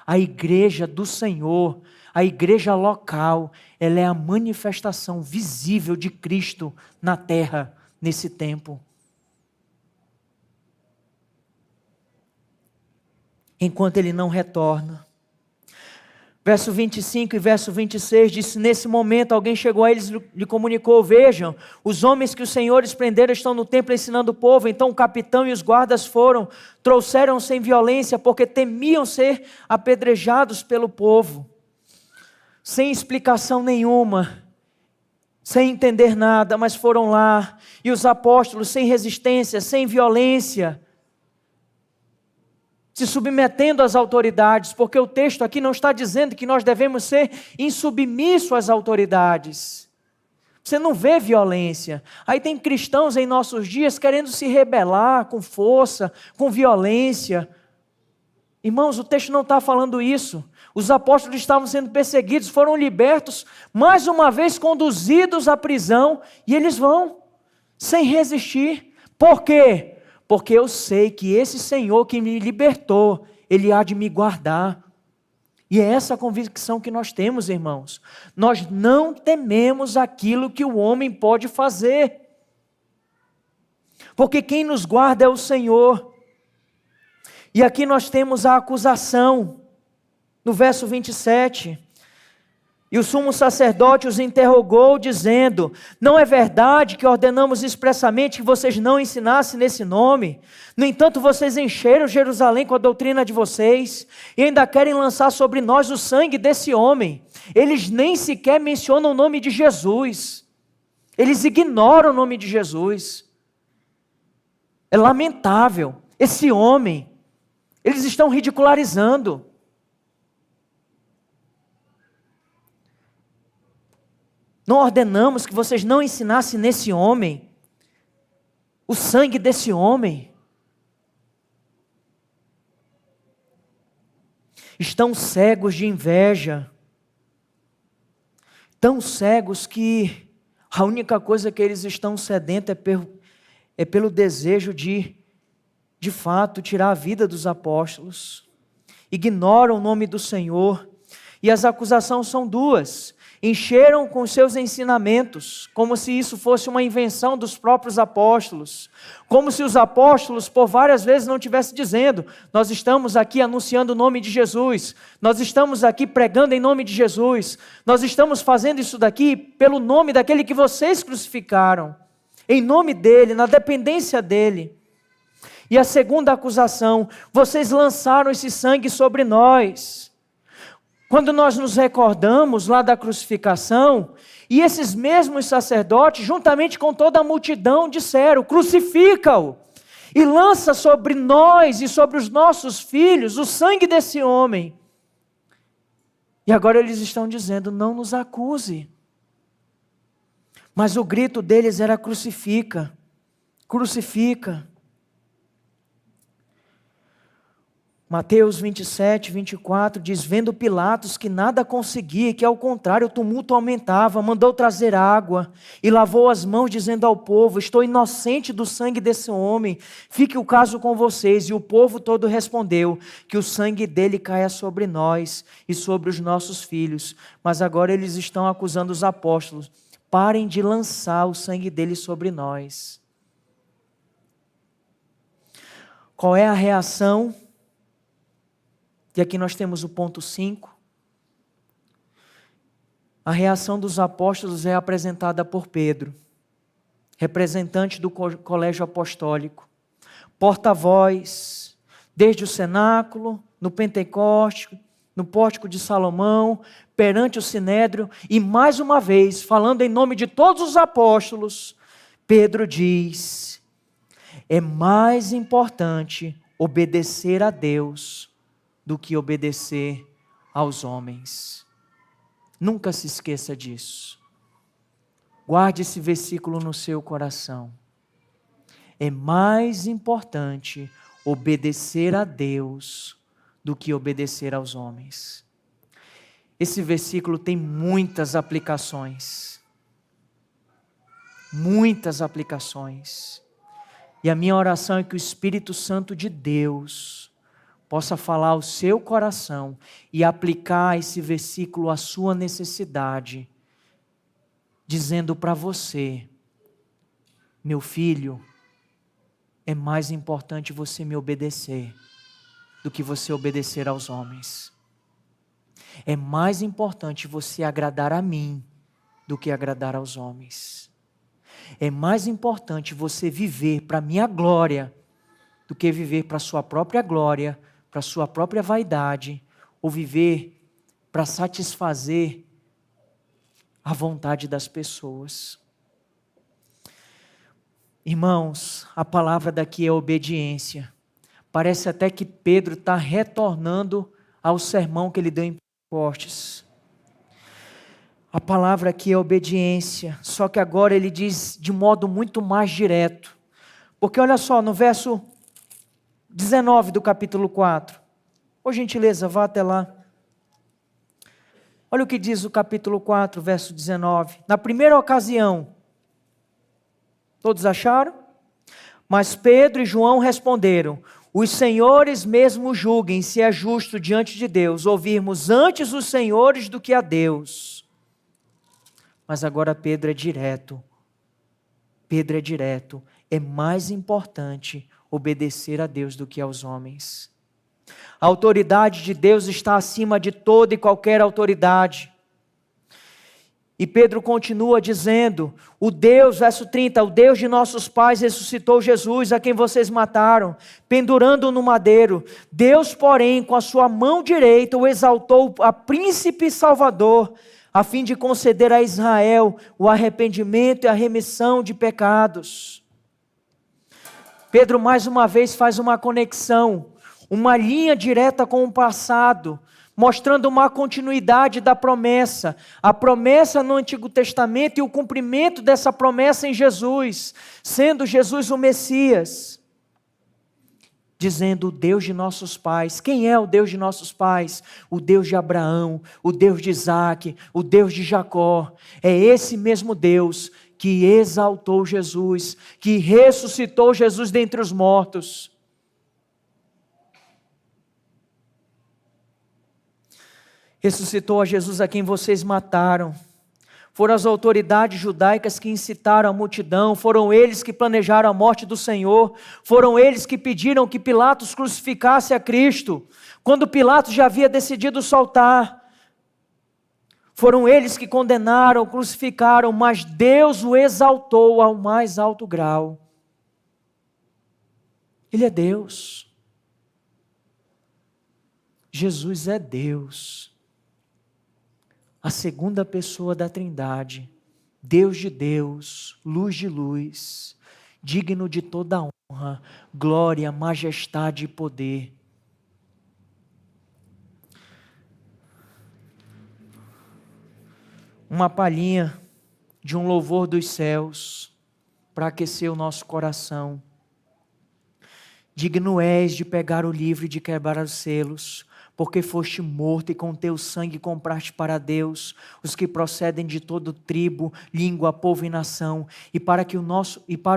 A: A igreja do Senhor, a igreja local, ela é a manifestação visível de Cristo na terra, nesse tempo. Enquanto ele não retorna. Verso 25 e verso 26 diz: nesse momento alguém chegou a eles e lhe comunicou: vejam, os homens que os senhores prenderam estão no templo ensinando o povo. Então o capitão e os guardas trouxeram sem violência, porque temiam ser apedrejados pelo povo. Sem explicação nenhuma, sem entender nada, mas foram lá. E os apóstolos, sem resistência, sem violência, se submetendo às autoridades, porque o texto aqui não está dizendo que nós devemos ser insubmissos às autoridades. Você não vê violência. Aí tem cristãos em nossos dias querendo se rebelar com força, com violência. Irmãos, o texto não está falando isso. Os apóstolos estavam sendo perseguidos, foram libertos, mais uma vez conduzidos à prisão, e eles vão, sem resistir. Por quê? Porque eu sei que esse Senhor que me libertou, Ele há de me guardar. E é essa a convicção que nós temos, irmãos. Nós não tememos aquilo que o homem pode fazer. Porque quem nos guarda é o Senhor. E aqui nós temos a acusação, no verso 27. E o sumo sacerdote os interrogou, dizendo: não é verdade que ordenamos expressamente que vocês não ensinassem nesse nome? No entanto, vocês encheram Jerusalém com a doutrina de vocês, e ainda querem lançar sobre nós o sangue desse homem. Eles nem sequer mencionam o nome de Jesus. Eles ignoram o nome de Jesus. É lamentável. Esse homem, eles estão ridicularizando. Não ordenamos que vocês não ensinassem nesse homem, o sangue desse homem. Estão cegos de inveja, tão cegos que a única coisa que eles estão sedentos é pelo desejo de fato, tirar a vida dos apóstolos. Ignoram o nome do Senhor, e as acusações são duas. Encheram com seus ensinamentos, como se isso fosse uma invenção dos próprios apóstolos, como se os apóstolos por várias vezes não estivessem dizendo: nós estamos aqui anunciando o nome de Jesus, nós estamos aqui pregando em nome de Jesus, nós estamos fazendo isso daqui pelo nome daquele que vocês crucificaram, em nome dele, na dependência dele. E a segunda acusação: vocês lançaram esse sangue sobre nós. Quando nós nos recordamos lá da crucificação, e esses mesmos sacerdotes, juntamente com toda a multidão, disseram: crucifica-o. e lança sobre nós e sobre os nossos filhos o sangue desse homem. E agora eles estão dizendo: não nos acuse. Mas o grito deles era: crucifica, crucifica. Mateus 27, 24 diz: vendo Pilatos que nada conseguia, que ao contrário o tumulto aumentava, mandou trazer água e lavou as mãos, dizendo ao povo: estou inocente do sangue desse homem, fique o caso com vocês. E o povo todo respondeu: que o sangue dele caia sobre nós e sobre os nossos filhos. Mas agora eles estão acusando os apóstolos: parem de lançar o sangue dele sobre nós. Qual é a reação? E aqui nós temos o ponto 5. A reação dos apóstolos é apresentada por Pedro, representante do colégio apostólico, porta-voz, desde o cenáculo, no Pentecoste, no pórtico de Salomão, perante o Sinédrio, e mais uma vez, falando em nome de todos os apóstolos, Pedro diz: é mais importante obedecer a Deus do que obedecer aos homens. Nunca se esqueça disso. Guarde esse versículo no seu coração. É mais importante obedecer a Deus do que obedecer aos homens. Esse versículo tem muitas aplicações. Muitas aplicações. E a minha oração é que o Espírito Santo de Deus possa falar ao seu coração e aplicar esse versículo à sua necessidade, dizendo para você: meu filho, é mais importante você me obedecer do que você obedecer aos homens. É mais importante você agradar a mim do que agradar aos homens. É mais importante você viver para a minha glória do que viver para a sua própria glória, para a sua própria vaidade, ou viver para satisfazer a vontade das pessoas. Irmãos, a palavra daqui é obediência. Parece até que Pedro está retornando ao sermão que ele deu em Pentecostes. A palavra aqui é obediência, só que agora ele diz de modo muito mais direto. Porque olha só, no verso 19 do capítulo 4. Por gentileza, vá até lá. Olha o que diz o capítulo 4, verso 19. Na primeira ocasião, todos acharam? Mas Pedro e João responderam: os senhores mesmo julguem se é justo diante de Deus ouvirmos antes os senhores do que a Deus. Mas agora Pedro é direto. Pedro é direto. É mais importante obedecer a Deus do que aos homens. A autoridade de Deus está acima de toda e qualquer autoridade. E Pedro continua dizendo: o Deus, verso 30, o Deus de nossos pais ressuscitou Jesus, a quem vocês mataram, pendurando-o no madeiro. Deus, porém, com a sua mão direita, o exaltou a príncipe e salvador, a fim de conceder a Israel o arrependimento e a remissão de pecados. Pedro mais uma vez faz uma conexão, uma linha direta com o passado, mostrando uma continuidade da promessa. A promessa no Antigo Testamento e o cumprimento dessa promessa em Jesus, sendo Jesus o Messias. Dizendo: o Deus de nossos pais. Quem é o Deus de nossos pais? O Deus de Abraão, o Deus de Isaac, o Deus de Jacó. É esse mesmo Deus que exaltou Jesus, que ressuscitou Jesus dentre os mortos. Ressuscitou a Jesus a quem vocês mataram. Foram as autoridades judaicas que incitaram a multidão, foram eles que planejaram a morte do Senhor, foram eles que pediram que Pilatos crucificasse a Cristo, quando Pilatos já havia decidido soltar. Foram eles que condenaram, crucificaram, mas Deus o exaltou ao mais alto grau. Ele é Deus. Jesus é Deus. A segunda pessoa da Trindade, Deus de Deus, luz de luz, digno de toda honra honra, glória, majestade e poder. Uma palhinha de um louvor dos céus para aquecer o nosso coração. Digno és de pegar o livro e de quebrar os selos, porque foste morto e com teu sangue compraste para Deus os que procedem de todo tribo, língua, povo e nação, e para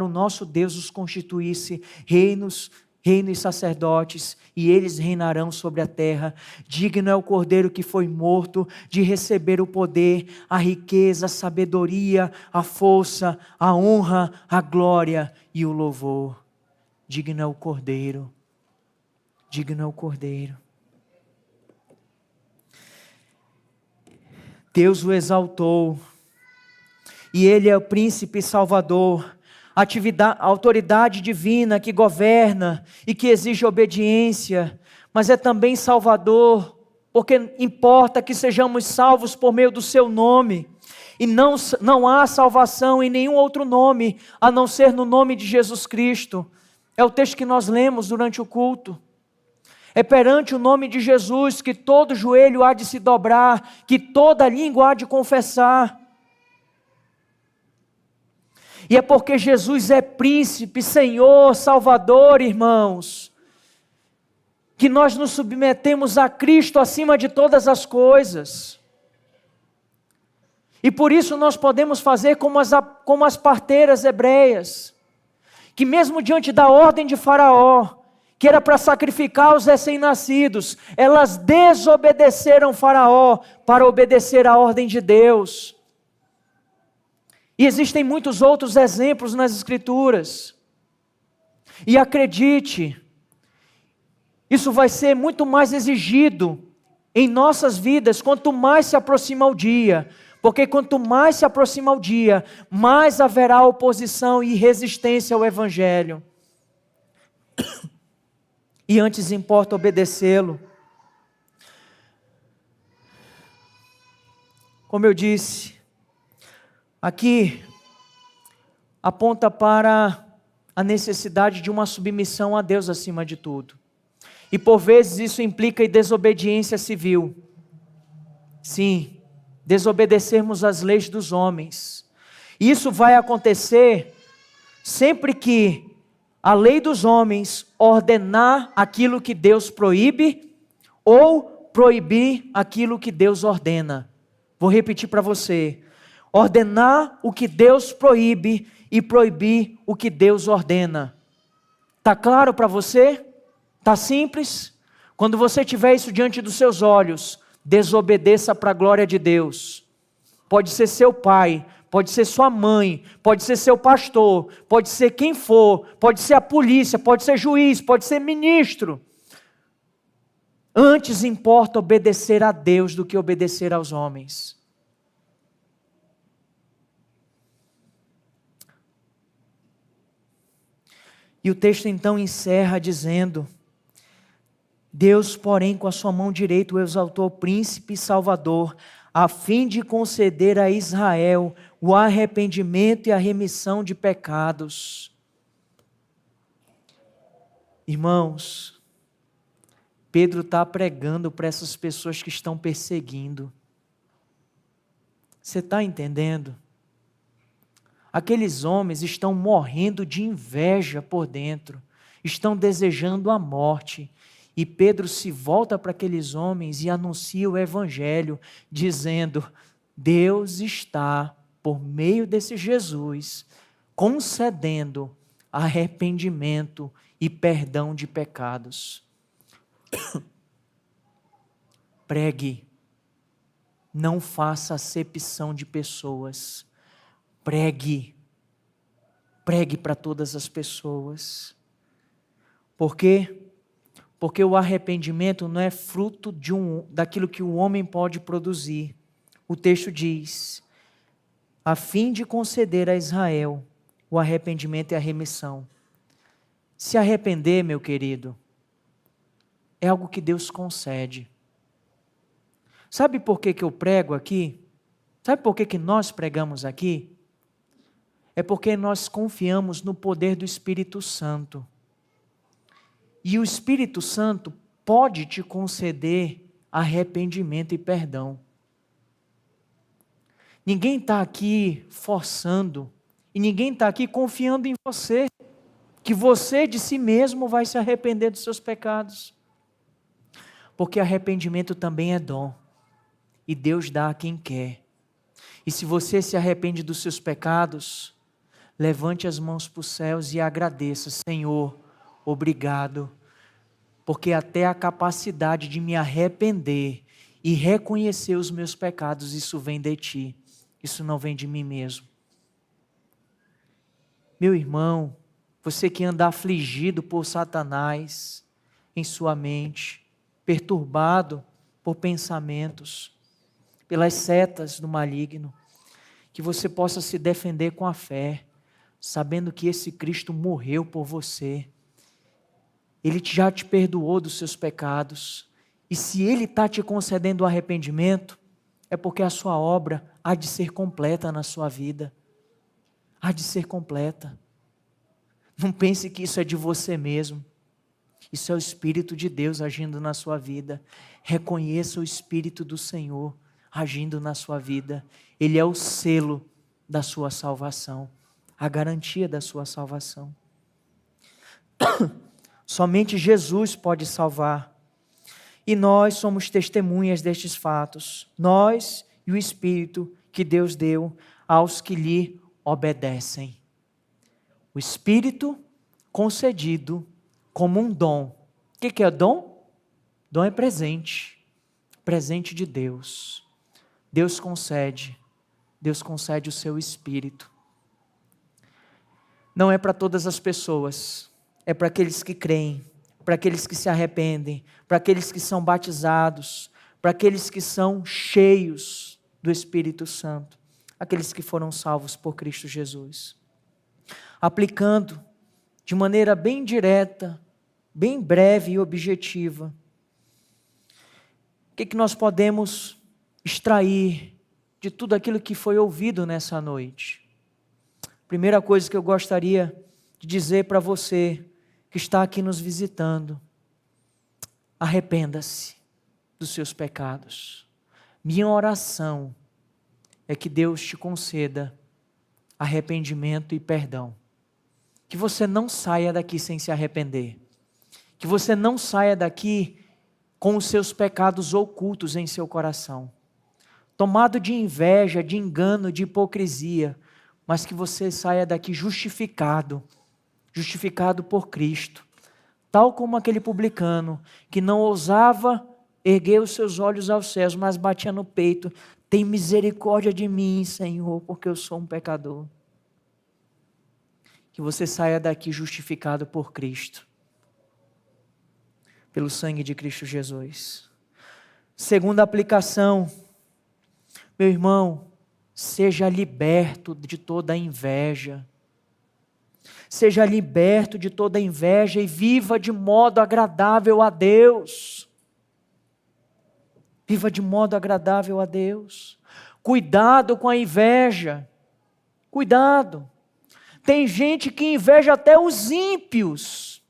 A: o nosso Deus os constituísse reinos e sacerdotes, e eles reinarão sobre a terra. Digno é o Cordeiro que foi morto de receber o poder, a riqueza, a sabedoria, a força, a honra, a glória e o louvor. Digno é o Cordeiro, digno é o Cordeiro. Deus o exaltou, e Ele é o príncipe salvador, a autoridade divina que governa e que exige obediência, mas é também salvador, porque importa que sejamos salvos por meio do seu nome, e não há salvação em nenhum outro nome, a não ser no nome de Jesus Cristo. É o texto que nós lemos durante o culto. É perante o nome de Jesus que todo joelho há de se dobrar, que toda língua há de confessar. E é porque Jesus é príncipe, Senhor, Salvador, irmãos, que nós nos submetemos a Cristo acima de todas as coisas. E por isso nós podemos fazer como as parteiras hebreias, que mesmo diante da ordem de Faraó, que era para sacrificar os recém-nascidos, elas desobedeceram Faraó para obedecer à ordem de Deus. E existem muitos outros exemplos nas Escrituras. E acredite, isso vai ser muito mais exigido em nossas vidas quanto mais se aproxima o dia. Porque quanto mais se aproxima o dia, mais haverá oposição e resistência ao Evangelho. E antes importa obedecê-lo. Como eu disse, aqui aponta para a necessidade de uma submissão a Deus acima de tudo. E por vezes isso implica em desobediência civil. Sim, desobedecermos às leis dos homens. Isso vai acontecer sempre que a lei dos homens ordenar aquilo que Deus proíbe ou proibir aquilo que Deus ordena. Vou repetir para você. Ordenar o que Deus proíbe e proibir o que Deus ordena. Está claro para você? Está simples? Quando você tiver isso diante dos seus olhos, desobedeça para a glória de Deus. Pode ser seu pai, pode ser sua mãe, pode ser seu pastor, pode ser quem for, pode ser a polícia, pode ser juiz, pode ser ministro. Antes importa obedecer a Deus do que obedecer aos homens. E o texto então encerra dizendo: Deus, porém, com a sua mão direita o exaltou príncipe e salvador, a fim de conceder a Israel o arrependimento e a remissão de pecados. Irmãos, Pedro está pregando para essas pessoas que estão perseguindo. Você está entendendo? Aqueles homens estão morrendo de inveja por dentro, estão desejando a morte. E Pedro se volta para aqueles homens e anuncia o Evangelho, dizendo: Deus está, por meio desse Jesus, concedendo arrependimento e perdão de pecados. Pregue, não faça acepção de pessoas. Pregue para todas as pessoas. Por quê? Porque o arrependimento não é fruto daquilo que o homem pode produzir. O texto diz: a fim de conceder a Israel o arrependimento e a remissão. Se arrepender, meu querido, é algo que Deus concede. Sabe por que eu prego aqui? Sabe por que nós pregamos aqui? é porque nós confiamos no poder do Espírito Santo. E o Espírito Santo pode te conceder arrependimento e perdão. Ninguém está aqui forçando, e ninguém está aqui confiando em você, que você de si mesmo vai se arrepender dos seus pecados. Porque arrependimento também é dom, e Deus dá a quem quer. E se você se arrepende dos seus pecados, levante as mãos para os céus e agradeça: Senhor, obrigado, porque até a capacidade de me arrepender e reconhecer os meus pecados, isso vem de Ti, isso não vem de mim mesmo. Meu irmão, você que anda afligido por Satanás em sua mente, perturbado por pensamentos, pelas setas do maligno, que você possa se defender com a fé, sabendo que esse Cristo morreu por você. Ele já te perdoou dos seus pecados, e se Ele está te concedendo o arrependimento, é porque a sua obra há de ser completa na sua vida. Há de ser completa. Não pense que isso é de você mesmo. Isso é o Espírito de Deus agindo na sua vida. Reconheça o Espírito do Senhor agindo na sua vida. Ele é o selo da sua salvação, a garantia da sua salvação. Somente Jesus pode salvar. E nós somos testemunhas destes fatos. Nós e o Espírito que Deus deu aos que lhe obedecem. O Espírito concedido como um dom. O que é dom? Dom é presente. Presente de Deus. Deus concede o seu Espírito. Não é para todas as pessoas, é para aqueles que creem, para aqueles que se arrependem, para aqueles que são batizados, para aqueles que são cheios do Espírito Santo, aqueles que foram salvos por Cristo Jesus. Aplicando de maneira bem direta, bem breve e objetiva, o que nós podemos extrair de tudo aquilo que foi ouvido nessa noite? Primeira coisa que eu gostaria de dizer para você que está aqui nos visitando: arrependa-se dos seus pecados. Minha oração é que Deus te conceda arrependimento e perdão. Que você não saia daqui sem se arrepender. Que você não saia daqui com os seus pecados ocultos em seu coração, tomado de inveja, de engano, de hipocrisia, mas que você saia daqui justificado por Cristo, tal como aquele publicano que não ousava erguer os seus olhos aos céus, mas batia no peito: tem misericórdia de mim, Senhor, porque eu sou um pecador. Que você saia daqui justificado por Cristo, pelo sangue de Cristo Jesus. Segunda aplicação, meu irmão, seja liberto de toda a inveja. Seja liberto de toda a inveja e viva de modo agradável a Deus. Viva de modo agradável a Deus. Cuidado com a inveja. Cuidado. Tem gente que inveja até os ímpios.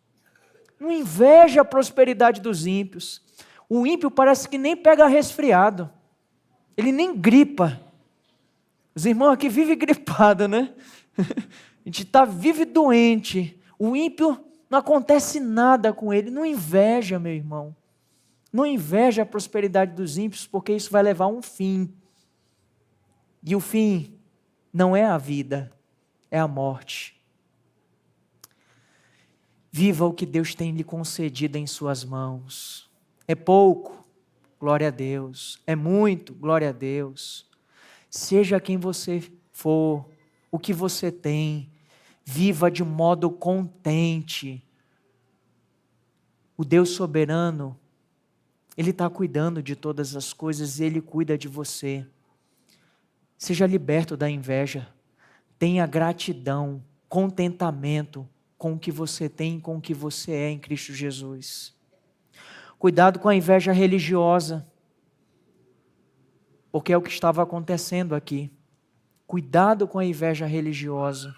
A: Não inveja a prosperidade dos ímpios. O ímpio parece que nem pega resfriado. Ele nem gripa. Os irmãos aqui vivem gripados, né? A gente vive doente. O ímpio, não acontece nada com ele. Não inveja, meu irmão. Não inveja a prosperidade dos ímpios, porque isso vai levar a um fim. E o fim não é a vida, é a morte. Viva o que Deus tem lhe concedido em suas mãos. É pouco, glória a Deus. É muito, glória a Deus. Seja quem você for, o que você tem, viva de modo contente. O Deus soberano, Ele está cuidando de todas as coisas e Ele cuida de você. Seja liberto da inveja. Tenha gratidão, contentamento com o que você tem, com o que você é em Cristo Jesus. Cuidado com a inveja religiosa, porque é o que estava acontecendo aqui. Cuidado com a inveja religiosa.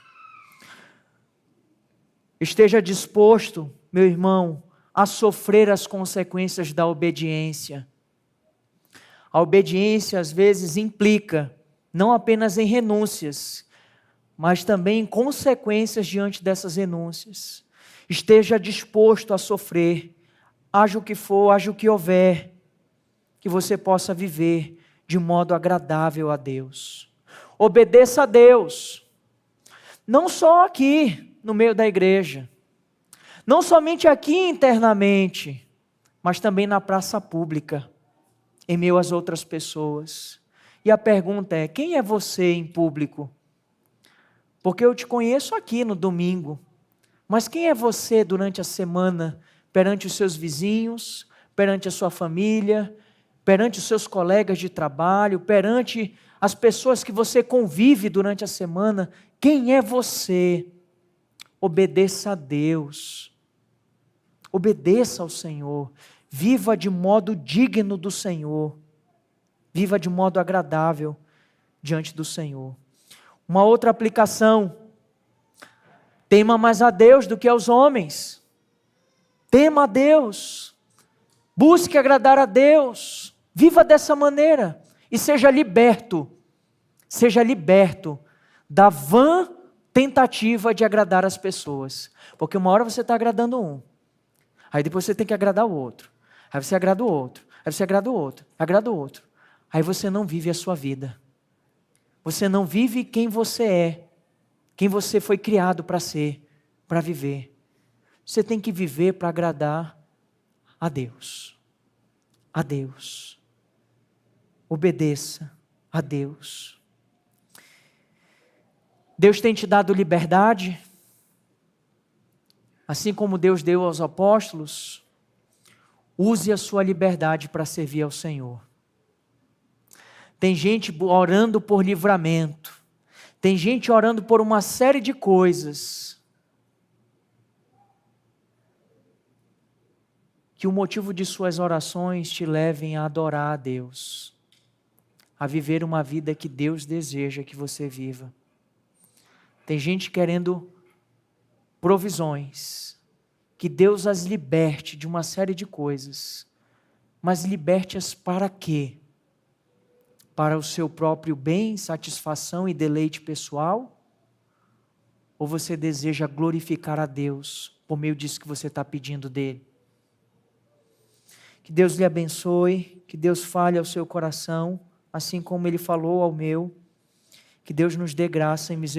A: Esteja disposto, meu irmão, a sofrer as consequências da obediência. A obediência, às vezes, implica não apenas em renúncias, mas também em consequências diante dessas renúncias. Esteja disposto a sofrer, haja o que for, haja o que houver, que você possa viver de modo agradável a Deus. Obedeça a Deus, não só aqui no meio da igreja, não somente aqui internamente, mas também na praça pública, em meio às outras pessoas. E a pergunta é: quem é você em público? Porque eu te conheço aqui no domingo, mas quem é você durante a semana, perante os seus vizinhos, perante a sua família, perante os seus colegas de trabalho, perante as pessoas que você convive durante a semana? Quem é você? Obedeça a Deus, obedeça ao Senhor, viva de modo digno do Senhor, viva de modo agradável diante do Senhor. Uma outra aplicação: tema mais a Deus do que aos homens. Tema a Deus, busque agradar a Deus, viva dessa maneira e seja liberto da vã tentativa de agradar as pessoas, porque uma hora você está agradando um, aí depois você tem que agradar o outro, aí você agrada o outro, aí você agrada o outro, agrada o outro, aí você não vive a sua vida, você não vive quem você é, quem você foi criado para ser, para viver. Você tem que viver para agradar a Deus. A Deus. Obedeça a Deus. Deus tem te dado liberdade, assim como Deus deu aos apóstolos. Use a sua liberdade para servir ao Senhor. Tem gente orando por livramento, tem gente orando por uma série de coisas, que o motivo de suas orações te levem a adorar a Deus, a viver uma vida que Deus deseja que você viva. Tem gente querendo provisões, que Deus as liberte de uma série de coisas, mas liberte-as para quê? Para o seu próprio bem, satisfação e deleite pessoal? Ou você deseja glorificar a Deus por meio disso que você está pedindo dele? Que Deus lhe abençoe, que Deus fale ao seu coração, assim como ele falou ao meu. Que Deus nos dê graça e misericórdia.